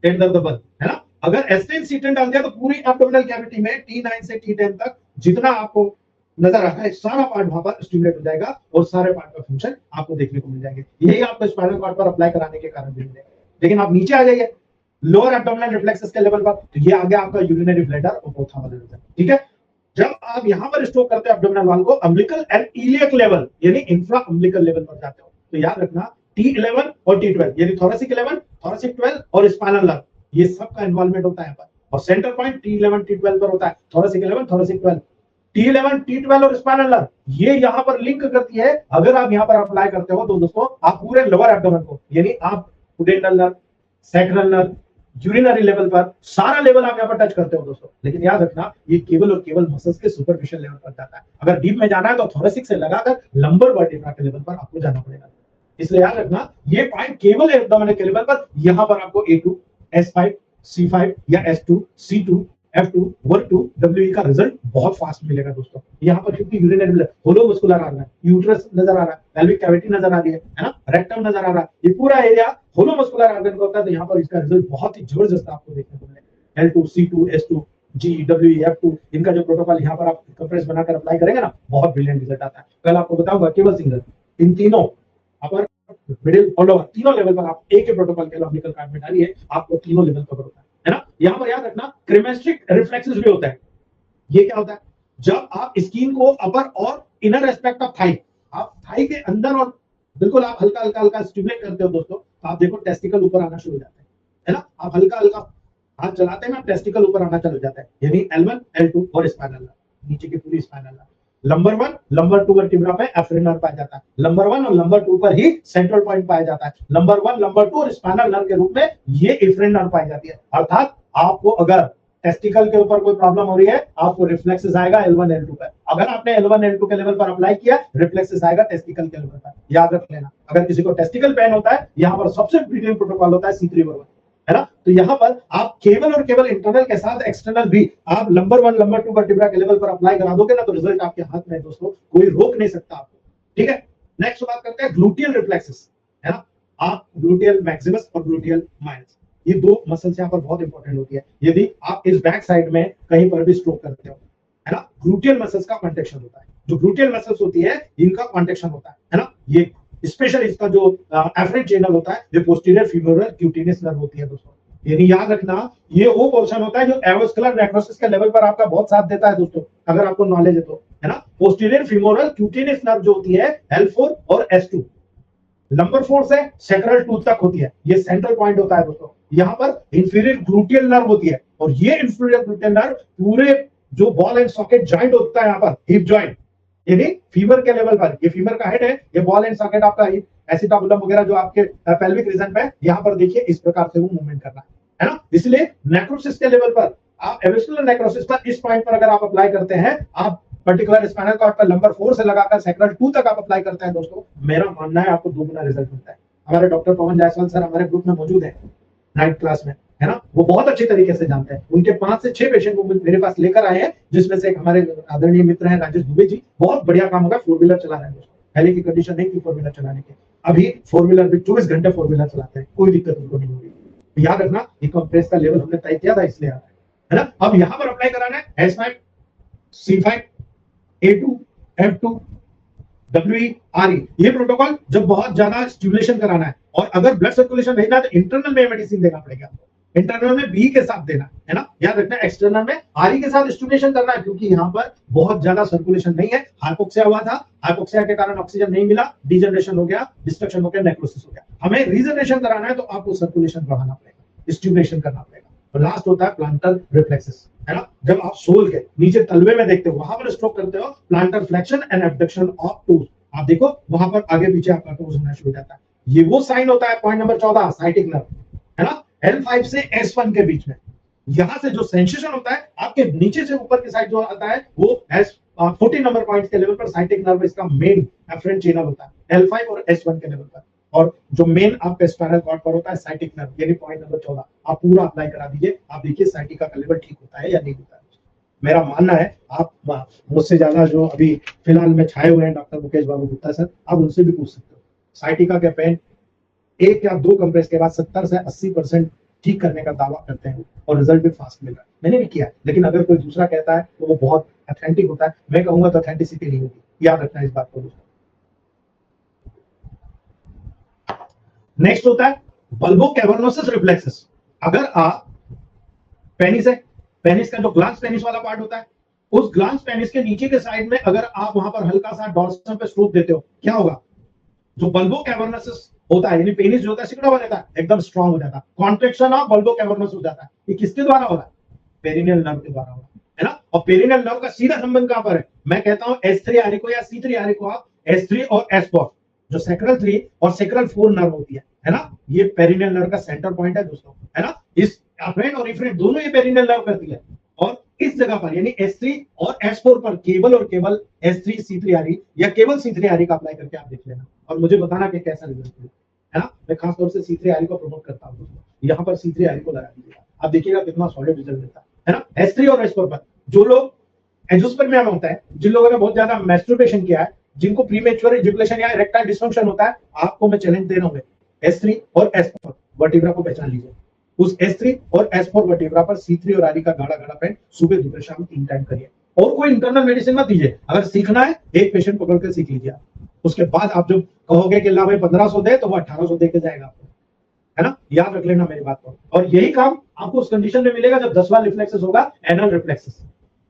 10 दर्द बल, है ना। अगर S10 C10 डाल दिया तो पूरी एब्डोमिनल कैविटी में T9 से T10 तक जितना आपको नजर आता है सारा पार्ट वहां पर स्टिमुलेट हो जाएगा और सारे पार्ट का फंक्शन आपको देखने को मिल जाएंगे। यही आपको स्पाइनल कॉर्ड पर अप्लाई कराने के कारण भी मिलेगा। लेकिन आप नीचे आ जाइए लोअर एब्डोमिनल रिफ्लेक्सेस के लेवल पर, तो ये आ गया आपका यूरिनरी ब्लैडर और पोथामल रीजन, ठीक है। जब आप यहां पर स्ट्रोक करते हो एब्डोमिनल वॉल को, अम्बिलिकल एंड इलियक लेवल यानी इंफ्रा अम्बिलिकल लेवल पर जाते हो, तो याद रखना T11 और T12 यानी थोरेसिक 11, थोरेसिक 12 और स्पाइनल नर्व, ये सब का इन्वॉल्वमेंट होता है यहाँ पर। और सेंटर पॉइंट T11 T12 पर होता है, थोरेसिक 11 थोरेसिक 12, T11 T12 और स्पाइनल नर्व ये यहाँ पर लिंक करती है। अगर आप यहाँ पर अप्लाई करते हो तो दोस्तों आप पूरे लोअर एब्डोमेन को, यानी आप pudendal nerve, sacral nerve, urinary level पर सारा लेवल आप यहाँ पर टच करते हो दोस्तों। लेकिन याद रखना ये केवल और केवल मसल्स के सुपरफिशियल लेवल पर जाता है। अगर डीप में जाना है तो थोरेसिक से लगाकर लंबर वर्टिब्रा के लेवल पर आपको जाना पड़ेगा। इसलिए याद रखना ये पॉइंट केवल एब्डोमिनल के लेवल पर, यहाँ पर आपको A2, S5, C5 या S2, C2, F2, WR2, WE का रिजल्ट बहुत फास्ट मिलेगा दोस्तों। यहाँ पर क्योंकि यूरिनरी होलो मस्कुलर आ रहा है, यूट्रस नजर आ रहा है, पेल्विक कैविटी नजर आ रही है ना, रेक्टम नजर आ रहा है, ये पूरा एरिया होलो मस्कुलर ऑर्गन का होता है। तो यहाँ पर इसका रिजल्ट बहुत ही जबरदस्त आपको देखने को मिलेगा। L2, C2, S2, G, WE, F2 इनका जो प्रोटोकॉल यहाँ पर आप कंप्रेस बनाकर अप्लाई करेंगे ना, बहुत ब्रिलियंट रिजल्ट आता है। कल आपको बताऊंगा केवल सिंगल इन तीनों अपर, मिडिल और लोअर तीनों लेवल पर आप एक ही प्रोटोकॉल के अम्बिलिकल कार्ड में डालिए, आपको तीनों लेवल कवर होता है ना। यहाँ पर याद रखना क्रेमेस्ट्रिक रिफ्लेक्सेस भी होता है। ये क्या होता है, जब आप स्किन को अपर और इनर एस्पेक्ट ऑफ थाई, आप थाई के अंदर और बिल्कुल आप हल्का हल्का हल्का स्टिमुलेट करते हो दोस्तों, तो आप देखो टेस्टिकल ऊपर आना शुरू हो जाते हैं, है ना। आप हल्का हल्का हाथ चलाते हैं ना, टेस्टिकल ऊपर आना चालू हो जाता है, यानी L1, L2 और स्पाइनल नीचे की पूरी स्पाइनल। नंबर 1 नंबर 2 वर्टिब्रा पे एफ्रेंट नर्व पाया जाता है, नंबर 1 और नंबर 2 पर ही सेंट्रल पॉइंट पाया जाता है। नंबर 1 नंबर 2 और स्पाइनल नर्व के रूप में ये इफ्रेंट नर्व पाई जाती है। अर्थात आपको अगर टेस्टिकल के ऊपर कोई प्रॉब्लम हो रही है, आपको रिफ्लेक्सेस आएगा L1 L2 पर। अगर आपने L1 L2 के लेवल पर अप्लाई किया, रिफ्लेक्सेस आएगा टेस्टिकल के लेवल पर। याद रख लेना, अगर किसी को टेस्टिकल पेन होता है, यहाँ पर सबसे ब्रिलियंट प्रोटोकॉल होता है C3/1, है ना। तो यहाँ पर आप केवल और केवल इंटरनल के साथ एक्सटर्नल भी आप नंबर 1 नंबर 2 वर्टिब्रा के लेवल पर अप्लाई करा दोगे ना, तो रिजल्ट आपके हाथ में है दोस्तों, कोई रोक नहीं सकता आपको, ठीक है। नेक्स्ट बात करते हैं ग्लूटियल रिफ्लेक्सेस, है ना। आप ग्लूटियल मैक्सिमस और ग्लूटियल माइनस, ये दो मसल्स यहाँ पर बहुत इंपॉर्टेंट होती है। यदि आप इस बैक साइड में कहीं पर भी स्ट्रोक करते हो, है ना, ग्लूटियल मसल्स का कॉन्ट्रैक्शन होता है। जो ग्लूटियल मसल्स होती है इनका कॉन्ट्रैक्शन होता है ना। ये स्पेशल इसका जो एफरेंट चैनल होता है, ये पोस्टीरियर फीमोरल क्यूटेनियस नर्व होती है दोस्तों। यानी याद रखना ये वो पोर्शन होता है जो एवोस्कुलर नेक्रोसिस के लेवल पर आपका बहुत साथ देता है दोस्तों, अगर आपको नॉलेज है तो, है ना। पोस्टीरियर फीमोरल क्यूटेनियस नर्व जो होती है L4 और S2, नंबर 4 से सैक्रल टूथ तक होती है, ये सेंट्रल पॉइंट होता है दोस्तों। यहाँ पर इंफीरियर ग्लूटियल नर्व होती है, और ये इंफीरियर ग्लूटियल नर्व पूरे जो बॉल एंड सॉकेट जॉइंट होता है यहाँ पर, हिप जॉइंट, यानी फीमर के लेवल पर, ये फीमर का हेड है, ये बॉल एंड सॉकेट आपका एसिटाबुलम वगैरह जो आपके पेल्विक रीजन पे, यहाँ पर देखिए इस प्रकार से वो मूवमेंट करना है ना। इसलिए नेक्रोसिस के लेवल पर आप एविस्कुलर नेक्रोसिस पर इस पॉइंट पर अगर आप अप्लाई करते हैं, आप पर्टिकुलर स्पाइनल कॉर्ड पर नंबर 4 से लगाकर सैक्रल 2 तक आप अप्लाई करते हैं दोस्तों, मेरा मानना है आपको दुगना रिजल्ट मिलता है। हमारे डॉक्टर पवन जायसवाल सर हमारे ग्रुप में मौजूद है 9th क्लास में, है ना। वो बहुत अच्छी तरीके से जानते हैं। उनके 5 से 6 पेशेंट वो मेरे पास लेकर आए हैं, जिसमें से एक हमारे आदरणीय मित्र हैं राजेश दुबे जी, बहुत बढ़िया काम होगा, 4 व्हीलर चला रहे हैं दोस्तों। पहले की कंडीशन नहीं थी 4 व्हीलर चलाने की, अभी 4 व्हीलर भी 24 घंटे 4 व्हीलर चलाते हैं, कोई दिक्कत उनको नहीं होगी। याद रखना ये कंप्रेस का लेवल हमने तय किया था, इसलिए आ रहा है ना। अब यहाँ पर अप्लाई कराना है S5, C5, A2, F2, WE, RE, ये प्रोटोकॉल जब बहुत ज्यादा स्टिमुलेशन कराना है, और अगर ब्लड सर्कुलेशन भेजना है तो इंटरनल में मेडिसिन देना पड़ेगा, इंटरनल में बी के साथ देना है ना, याद रखना। एक्सटर्नल में आर के साथ स्टिमुलेशन करना है, क्योंकि यहाँ पर बहुत ज्यादा सर्कुलेशन नहीं है, हाइपोक्सिया हुआ था, हाइपोक्सिया के कारण ऑक्सीजन नहीं मिला, डिजनरेशन हो गया, डिस्ट्रक्शन हो गया, नेक्रोसिस हो गया। हमें रीजनरेशन कराना है तो आपको सर्कुलेशन बढ़ाना पड़ेगा, स्टिमुलेशन करना पड़ेगा। और लास्ट होता है प्लांटर रिफ्लेक्सेस, है ना। जब आप सोल के नीचे तलवे में देखते हो, वहां पर स्ट्रोक करते हो, planter flexion and abduction of twos, आप देखो वहां पर आगे पीछे आपका टूज होना शुरू हो जाता है। ये वो साइन होता है, पॉइंट नंबर 14, साइटिक नर्व, है ना। L5 से S1 के बीच में यहां से जो सेंसेशन होता है आपके नीचे से ऊपर की साइड जो आता है वो S14 नंबर पॉइंट के लेवल पर साइटिक नर्व इसका मेन एफरेंट चैनल होता है, L5 और S1 के लेवल पर। और जो मेन आपका स्पाइनल कॉर्ड पर होता है साइटिक नर्व, यानी पॉइंट नंबर 14, आप पूरा अप्लाई करा दीजिए, आप देखिए साइटिका का लेवल ठीक होता है या नहीं होता है। मेरा मानना है, आप मुझसे ज्यादा जो अभी फिलहाल में छाए हुए हैं डॉक्टर मुकेश बाबू गुप्ता सर, आप उनसे भी पूछ सकते हो। साइटिका के पेन 1 या 2 कंप्रेस के बाद 70 से 80% ठीक करने का दावा करते हैं और रिजल्ट भी फास्ट मिल रहा है। मैंने भी किया है, लेकिन अगर कोई दूसरा कहता है तो वो बहुत ऑथेंटिक होता है, मैं कहूंगा तो ऑथेंटिसिटी नहीं होगी, याद रखना इस बात को। नेक्स्ट होता है बल्बो कैवर्नोसिस रिफ्लेक्सेस। अगर आप पेनिस है, पेनिस का जो ग्लांस पेनिस वाला पार्ट होता है, उस ग्लांस पेनिस के नीचे के साइड में अगर आप वहां पर हल्का सा डॉर्सम पे स्ट्रोक देते हो, क्या होगा? जो बल्बो कैवर्नोसिस होता है, यानी पेनिस जो होता है सिकुड़ा हुआ रहता है, एकदम स्ट्रांग हो जाता है, कॉन्ट्रैक्शन ऑफ बल्बो कैवर्नोसिस हो जाता है। ये किसके द्वारा हो रहा है? पेरिनियल नर्व के द्वारा हो रहा है ना। और पेरिनियल नर्व का सीधा संबंध कहां पर है? मैं कहता हूं S3 आरिको या C3 आरिको, आप S3 और S4, जो सेक्रल 3 और सेक्रल 4 नर्व होती है ना, ये पेरिनियल नर्व का सेंटर पॉइंट है दोस्तों, है ना। इस अफरेंट और इफरेंट दोनों ये पेरिनियल नर्व करती है, और इस जगह पर यानी S3 और S4 पर केवल और केवल S3 C3 आरी या केवल C3 आरी का अप्लाई करके आप देख लेना और मुझे बताना कि कैसा रिजल्ट है ना। मैं खासतौर से C3 आरी को प्रमोट करता हूं दोस्तों, यहाँ पर C3 आरी को लगा दीजिएगा, आप देखिएगा कितना सॉलिड रिजल्ट मिलता है ना। S3 और S4 पर जो लोग एंजियोस्पर्मिया में होता है, जिन लोगों ने बहुत ज्यादा मैस्टरबेशन किया है, जिनको प्रीमेच्योर इजैकुलेशन या इरेक्टाइल डिसफंक्शन होता है, आपको मैं चैलेंज दे रहा हूं, S3 और S4 वर्टिब्रा को पहचान लीजिए। उस S3 और S4 वर्टिब्रा पर C3 और आरी का गाढ़ा गाढ़ा पेन सुबह दोपहर शाम 3 टाइम करिए, और कोई इंटरनल मेडिसिन मत दीजिए। अगर सीखना है एक पेशेंट पकड़ कर सीख लीजिए, उसके बाद आप जब कहोगे कि ला भाई 1500 दे, तो वो 1800 दे के जाएगा आपको, है ना। याद रख लेना मेरी बात को। और यही काम आपको उस कंडीशन में मिलेगा जब 10 बार रिफ्लेक्सेस होगा, एनल रिफ्लेक्सेस।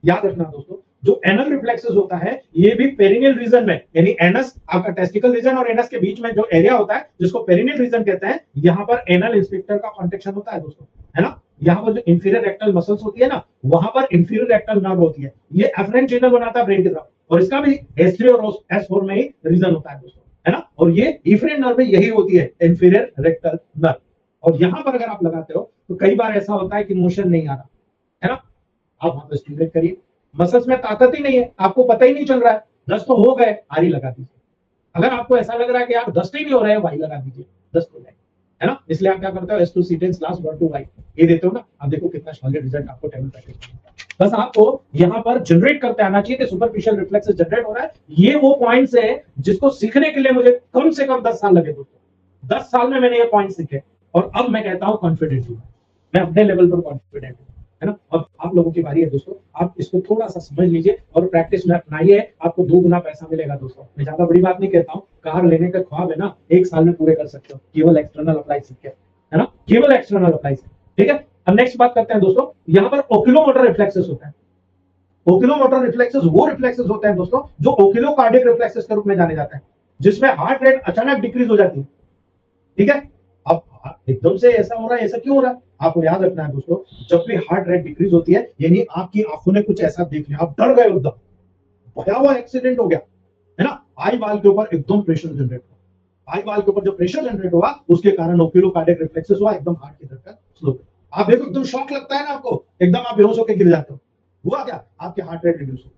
याद रखना दोस्तों, जो एनल रिफ्लेक्सेस होता है ये भी पेरिनियल रीजन में, यानी एनस आपका टेस्टिकल रीजन और एनस के बीच में जो एरिया होता है जिसको पेरिनियल रीजन कहते हैं, यहाँ पर एनल इंस्पेक्टर का कॉन्ट्रैक्शन होता है दोस्तों, है ना। यहाँ पर जो इंफीरियर रेक्टल मसल्स होती है ना, वहां पर इंफीरियर रेक्टल नर्व होती है, ये एफरेंट चैनल बनाता है ब्रेन की तरफ, और इसका भी S3 और S4 में ही रीजन होता है दोस्तों, है ना। और ये इफरेंट नर्व में यही होती है, इंफीरियर रेक्टल नर्व। और यहाँ पर अगर आप लगाते हो तो कई बार ऐसा होता है कि मोशन नहीं आ रहा, है ना। आप वहां पर स्टिमुलेट करिए, मसल्स में ताकत ही नहीं है, आपको पता ही नहीं चल रहा है, 10 तो हो गए, आरी लगा दीजिए। अगर आपको ऐसा लग रहा है कि यार 10 ही नहीं हो रहे हैं, वाई लगा दीजिए, 10 हो जाए, है ना। इसलिए आप क्या करते हो, S2 C10 class 1 to Y ये देते हो ना, आप देखो कितना सॉलिड रिजल्ट आपको टेबल पैकेज मिलता है। बस आपको यहाँ पर जनरेट करते आना चाहिए कि सुपरफिशियल रिफ्लेक्सेस जनरेट हो रहा है। ये वो पॉइंट्स है जिसको सीखने के लिए मुझे कम से कम 10 साल लगे दोस्तों। 10 साल में मैंने ये पॉइंट सीखे, और अब मैं कहता हूँ कॉन्फिडेंट हूँ, मैं अपने लेवल पर कॉन्फिडेंट हूँ, है ना। अब आप लोगों की बारी है दोस्तों, आप इसको थोड़ा सा समझ लीजिए और प्रैक्टिस में अपनाइए, आपको 2 गुना पैसा मिलेगा दोस्तों। मैं ज्यादा बड़ी बात नहीं कहता हूँ, कार लेने का ख्वाब है ना, 1 साल में पूरे कर सकते हो, केवल एक्सटर्नल अप्लाई सीख के, है ना, केवल एक्सटर्नल अप्लाई से, ठीक है। अब नेक्स्ट बात करते हैं दोस्तों, यहाँ पर ओक्यूलोमोटर रिफ्लेक्सेस होता है। ओक्यूलोमोटर रिफ्लेक्सेस वो रिफ्लेक्सेस होते हैं दोस्तों जो ओक्यूलोकार्डिक रिफ्लेक्सेस के रूप में जाने जाते हैं, जिसमें हार्ट रेट अचानक डिक्रीज हो जाती है, ठीक है। अब एकदम से ऐसा हो रहा है, ऐसा क्यों हो रहा है? आपको याद रखना है दोस्तों, जब भी हार्ट रेट डिक्रीज होती है, यानी आपकी आंखों ने कुछ ऐसा देख लिया, आप डर गए, एकदम भयावह एक्सीडेंट हो गया, है ना। आई वाल के ऊपर एकदम प्रेशर जनरेट हुआ, आई वाल के ऊपर जो प्रेशर जनरेट हुआ उसके कारण ओक्यूलोकार्डिक रिफ्लेक्सेस हुआ, एकदम हार्ट की धड़कन स्लो। आप देखो एकदम शॉक लगता है ना आपको, एकदम आप बेहोश होकर गिर जाते हो, हुआ क्या? आपके हार्ट रेट रिड्यूस हो,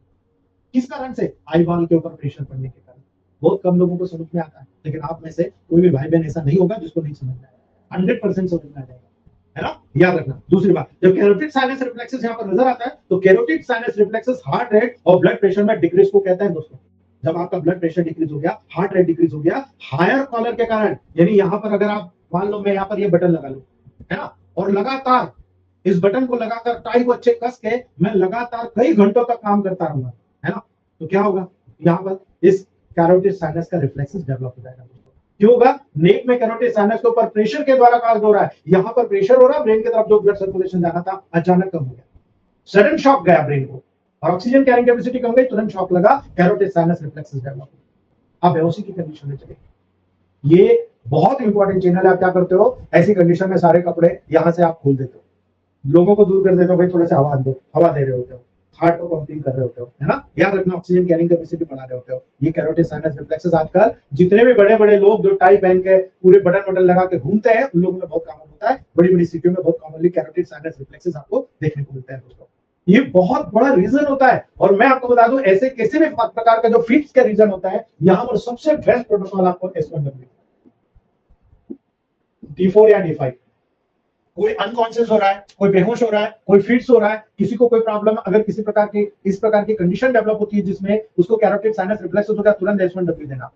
किस कारण से? आई वाल के ऊपर प्रेशर पड़ने के कारण। बहुत कम लोगों को समझ में आता है, लेकिन आप में से कोई भी भाई बहन ऐसा नहीं होगा जिसको नहीं समझ में आएगा, 100% समझ में आ जाएगा, है ना। याद रखना। दूसरी बात, जब कैरोटिड साइनस रिफ्लेक्सेस यहाँ पर नजर आता है, तो carotid sinus reflexes heart rate और ब्लड प्रेशर में डिक्रीज को कहते हैं दोस्तों। जब आपका ब्लड प्रेशर डिक्रीज हो गया, हार्ट रेट डिक्रीज हो गया, हायर कॉलर के कारण, यानी यहाँ पर अगर आप मान लो मैं यहाँ पर ये बटन लगा लूं, है ना, और लगातार इस बटन को लगाकर टाई को अच्छे कस के मैं लगातार कई घंटों तक काम करता रहूंगा, है ना, तो क्या होगा? यहाँ पर इस कैरोटिड साइनस का रिफ्लेक्सेस डेवलप हो जाएगा दोस्तों। क्यों होगा? नेक में कैरोटिड साइनस के ऊपर प्रेशर के द्वारा कार्य हो रहा है, यहाँ पर प्रेशर हो रहा है, ब्रेन की तरफ जो ब्लड सर्कुलेशन जाना था अचानक कम हो गया, सडन शॉक गया ब्रेन को, और ऑक्सीजन कैरिंग कैपेसिटी कम गई, तुरंत शॉक लगा, कैरोटिड साइनस रिफ्लेक्सेस डेवलप। अब बेहोशी की कंडीशन में चले, ये बहुत इंपॉर्टेंट चैनल है। आप क्या करते हो, ऐसी कंडीशन में सारे कपड़े यहां से आप खोल देते हो, लोगों को दूर कर देते हो, भाई थोड़ा सा हवा दो, हवा दे रहे होते हो, हार्ट को पंपिंग कर रहे होते हो, है ना, याद रखना ऑक्सीजन कैरिंग कैपेसिटी बढ़ा रहे होते हो। ये कैरोटिड साइनस रिफ्लेक्सेस आजकल जितने भी बड़े बड़े लोग जो टाई पहन के पूरे बटन वटन लगा के घूमते हैं, उन लोगों में बहुत कॉमन होता है, बड़ी बड़ी सिटियों में बहुत कॉमनली कैरोटिड साइनस रिफ्लेक्सेस आपको देखने को मिलते हैं दोस्तों। ये बहुत बड़ा रीजन होता है, और मैं आपको बता दूं ऐसे किसी भी प्रकार का जो फिट्स का रीजन होता है, यहाँ पर सबसे बेस्ट प्रोटोकॉल आपको S1W, D4 या D5। कोई अनकॉन्शियस हो रहा है, कोई बेहोश हो रहा है, कोई फिट्स हो रहा है, किसी को कोई प्रॉब्लम, अगर किसी प्रकार की इस प्रकार की कंडीशन डेवलप होती है जिसमें उसको कैरोटिड साइनस रिफ्लेक्स हो गया, तुरंत S1W देना।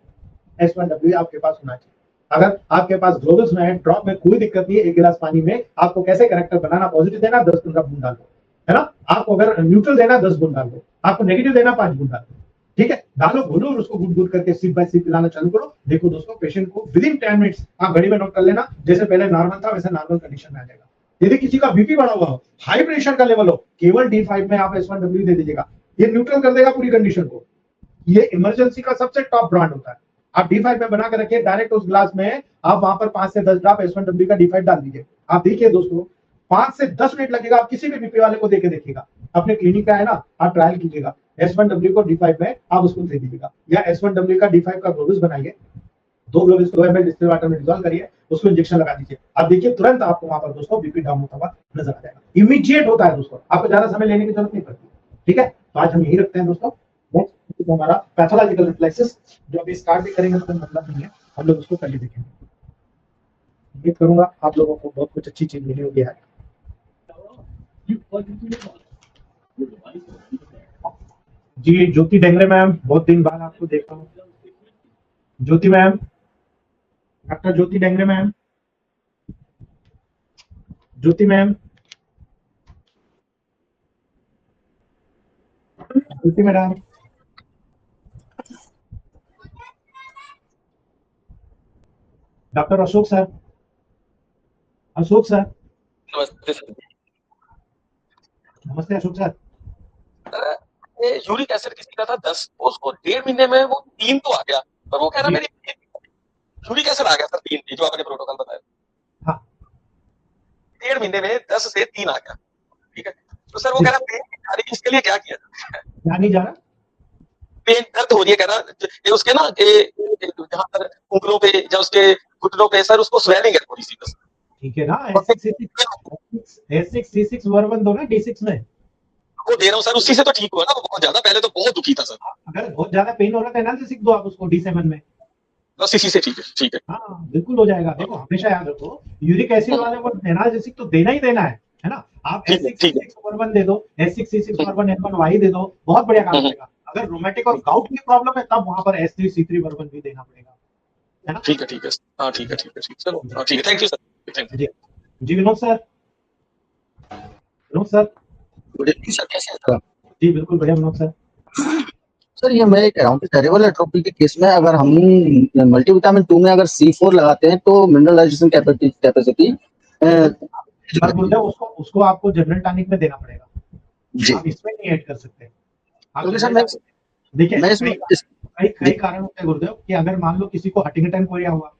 S1W आपके पास होना चाहिए। अगर आपके पास ग्लोबल्स में है, ड्रॉप में कोई दिक्कत नहीं है, एक गिलास पानी में आपको कैसे कैरेक्टर बनाना, पॉजिटिव देना 10-15 बूंद डाल दो, है ना, आपको अगर न्यूट्रल देना 10 बूंद डाल दो, आपको नेगेटिव देना 5 बूंद डाल दो, ठीक है, डालो घोलो और उसको गुड गुड करके सिप बाय सिप पिलाना चालू करो। देखो दोस्तों, पेशेंट को विद इन 10 मिनट्स, आप घड़ी में नोट कर लेना, जैसे पहले नॉर्मल था वैसे नॉर्मल कंडीशन में आ जाएगा। यदि किसी का बीपी बढ़ा हुआ हो, हाई प्रेशर का लेवल हो, केवल D5 में आप S1W दे दीजिएगा, ये न्यूट्रल कर देगा पूरी कंडीशन को। ये इमरजेंसी का सबसे टॉप ब्रांड होता है। आप D5 में बना के रखिए, डायरेक्ट उस ग्लास में आप वहां पर 5 से 10 ड्रॉप S1W का D5 डाल दीजिए। आप देखिए दोस्तों, 5 से 10 मिनट लगेगा, आप किसी भी बीपी वाले को देके देखिएगा, अपने क्लिनिक का है ना, आप ट्रायल कीजिएगा, S1W को D5 में आप उसको दे दीजिएगा, या S1W का D5 का ग्लोबल्स बनाइए, 2 ग्लोबल्स 2 ml डिस्टिल वाटर में डिसॉल्व करिए, उसको इंजेक्शन लगा दीजिए। आप देखिए तुरंत आपको वहां पर दोस्तों बीपी डाउन होता हुआ नजर आ जाएगा, इमीडिएट होता है दोस्तों, आपको ज्यादा समय लेने की जरूरत नहीं पड़ती, ठीक है। तो आज हम यही रखते हैं दोस्तों, नेक्स्ट तो हमारा पैथोलॉजिकल रिफ्लेक्सेस जो अभी स्टार्ट भी करेंगे, तो मतलब नहीं है, हम लोग उसको कल ही देखेंगे। उम्मीद करूंगा आप लोगों को बहुत कुछ अच्छी चीज मिली होगी। जी ज्योति डेंगरे मैम, बहुत दिन बाद आपको देख रहा हूँ। Jyoti ma'am, doctor Jyoti Dengre ma'am, Jyoti ma'am, Jyoti madam, doctor Ashok sir, Ashok sir, नमस्ते सर। नमस्ते अशोक सर। ये यूरिक एसिड किसी का था 10, उसको 1.5 महीने में वो 3 तो आ गया, पर वो कह रहा मेरी यूरिक एसिड आ गया सर 3, जो आपने प्रोटोकॉल बताया। हाँ 1.5 महीने में 10 से 3 आ गया, ठीक है। तो सर वो कह रहा पेन की जा रही, इसके लिए क्या किया जाए? क्या नहीं जा रहा? पेन दर्द हो रही है, कह रहा ये उसके ना जहाँ पर उंगलों पे या उसके घुटनों पे सर उसको स्वेलिंग है थोड़ी सी बस। ठीक है ना, S6C6 वर्बन दो ना D6 में, वो दे रहा हूँ सर, उसी से तो ठीक हुआ ना, वो बहुत ज्यादा, पहले तो बहुत दुखी था सर। अगर बहुत ज्यादा पेन हो रहा है एनालिसिस दो आप उसको D7 में, बस इसी से ठीक है, ठीक है। हाँ बिल्कुल हो जाएगा। देखो हमेशा याद रखो, यूरिक एसिड वाले को एनालिसिस तो देना ही देना है ना। आप S6C6 वर्बन दे दो, S6C6 वर्बन N1Y दे दो, बहुत बढ़िया काम करेगा। अगर रोमेटिक और गाउट की प्रॉब्लम है तब वहां पर S3C3 वर्बन भी देना पड़ेगा, है ना। ठीक है, ठीक है, हाँ ठीक है, ठीक है, चलो हाँ ठीक है, thank you sir, thank you. जी Vinod sir, Vinod sir. Good evening sir, कैसे हैं सर? जी बिल्कुल बढ़िया विनोद सर। सर ये मैं कह रहा हूँ कि सेरेब्रल एट्रोफी के केस में अगर हम मल्टीविटामिन 2 में अगर C4 लगाते हैं तो मिनरलाइजेशन कैपेसिटी उसको आपको जनरल टॉनिक में देना पड़ेगा जी, आप इसमें नहीं ऐड कर सकते। क्योंकि सर मैं देखिए कई कारण होते हैं गुरुदेव कि अगर मान लो किसी को हंटिंगटन कोरिया हुआ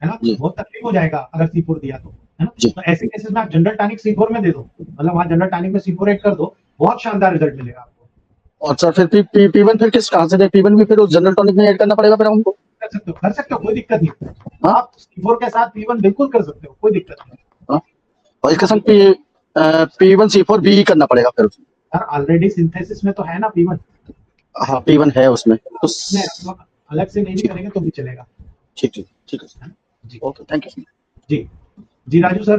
है ना, बहुत तकलीफ हो जाएगा अगर C4 दिया तो, है ना। तो ऐसे केसेस में आप जनरल टॉनिक C4 में दे दो, मतलब वहाँ जनरल टॉनिक में C4 ऐड कर दो, बहुत शानदार रिजल्ट मिलेगा आपको। और सर फिर P1 फिर किस कहां से दे? P1 भी फिर उस जनरल टॉनिक में ऐड करना पड़ेगा फिर हमको? कर सकते हो, कोई दिक्कत नहीं। हाँ? आप C4 के साथ P1 बिल्कुल कर सकते हो, कोई दिक्कत नहीं। हाँ? और इसके संग P1 C4 भी करना पड़ेगा फिर? सर ऑलरेडी सिंथेसिस में तो है ना P1। हाँ P1 है उसमें, तो अलग से नहीं भी करेंगे तो भी चलेगा। ठीक है सर, जी ओके, थैंक यू। जी Raju sir,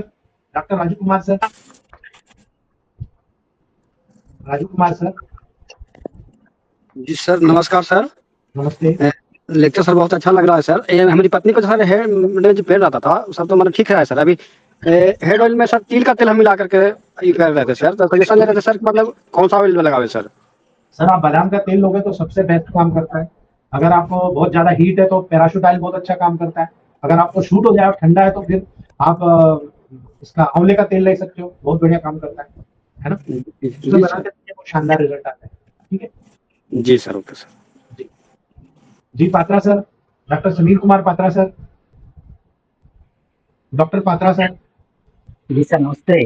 doctor Raju Kumar sir, Raju Kumar sir. जी सर, नमस्कार सर। नमस्ते। लेक्चर सर बहुत अच्छा लग रहा है सर। हमारी पत्नी को सर हेड में जो पेन रहता था सब तो मतलब ठीक है सर। अभी हेड ऑयल में सर तिल का तेल हम मिला करके ये कर रहे थे सर, तो सजेशन ले रहे थे सर मतलब कौन सा ऑयल लगावे सर? सर आप बादाम का तेल लोगे तो सबसे बेस्ट काम करता है। अगर आपको बहुत ज्यादा हीट है तो पैराशूट ऑयल बहुत अच्छा काम करता है। अगर आपको शूट हो जाए और ठंडा है तो फिर आप इसका आंवले का तेल ले सकते हो, बहुत बढ़िया काम करता है ना। उससे बनाते हैं बहुत शानदार रिजल्ट आता है। ठीक है जी सर, ओके सर। जी। जी Patra sir, doctor Sunil Kumar Patra sir, doctor Patra sir. जी सर, नमस्ते।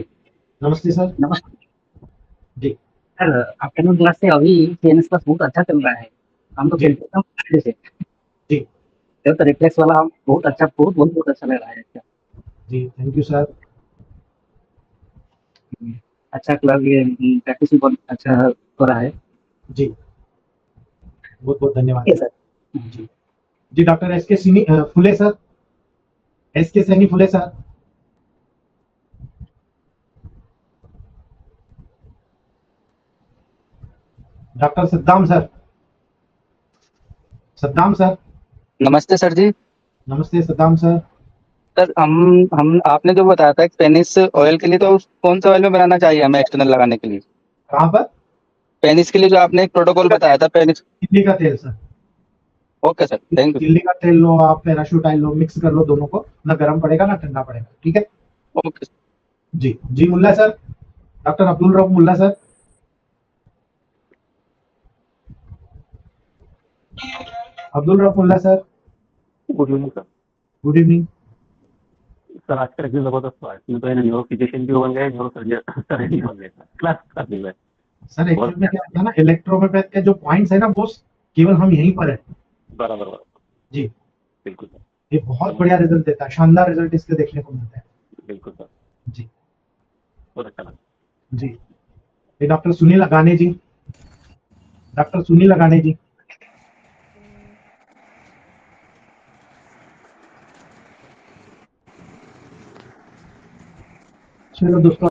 नमस्ते सर। नमस्ते जी सर, आफ्टरनून क्लास से अभी सीएनएस क्लास बहुत अच्छा चल रहा है। हम तो जी। खेलते हैं अच्छे से। जी तो रिफ्लेक्स वाला हम बहुत अच्छा, बहुत अच्छा लग रहा है। अच्छा, जी थैंक यू सर। अच्छा क्लास, ये प्रैक्टिस भी बहुत अच्छा हो रहा है। जी बहुत बहुत धन्यवाद ठीक है सर। सर। जी जी doctor S K Sini Phule sir, S K Saini Phule sir. Doctor Saddam sir, Saddam sir. नमस्ते सर जी। नमस्ते सद्दाम सर। सर हम आपने जो बताया था पेनिस ऑयल के लिए, तो कौन सा ऑयल में बनाना चाहिए हमें एक्सटर्नल लगाने के लिए? कहाँ पर? पेनिस के लिए जो आपने एक प्रोटोकॉल बताया था पेनिस। तिल्ली का तेल sir, okay sir, thank you. तिल्ली का तेल लो आप, पैराशूट ऑयल लो, मिक्स कर लो दोनों को, ना गर्म पड़ेगा ना ठंडा पड़ेगा। ठीक है ओके जी। जी Mulla sir, doctor Abdul Rauf Mulla sir. Abdul Rauf Mulla sir, good evening sir. Good evening. Sir आज का रिव्यू जबरदस्त हुआ है। इसमें तो है न्यूरो फिजिशियन भी बन गए, न्यूरो सर्जन भी बन गए। क्लास कर दी है। सर एक्चुअल में क्या होता है ना, इलेक्ट्रोमेपैथ के जो पॉइंट्स है ना वो केवल हम यहीं पर है। बराबर बराबर। जी बिल्कुल सर, ये बहुत बढ़िया रिजल्ट देता है, शानदार रिजल्ट इसके देखने को मिलता है। बिल्कुल सर, जी बहुत अच्छा लगा। जी। ये डॉक्टर सुनील अगाने जी, डॉक्टर सुनील अगाने जी। चलो दोस्तों।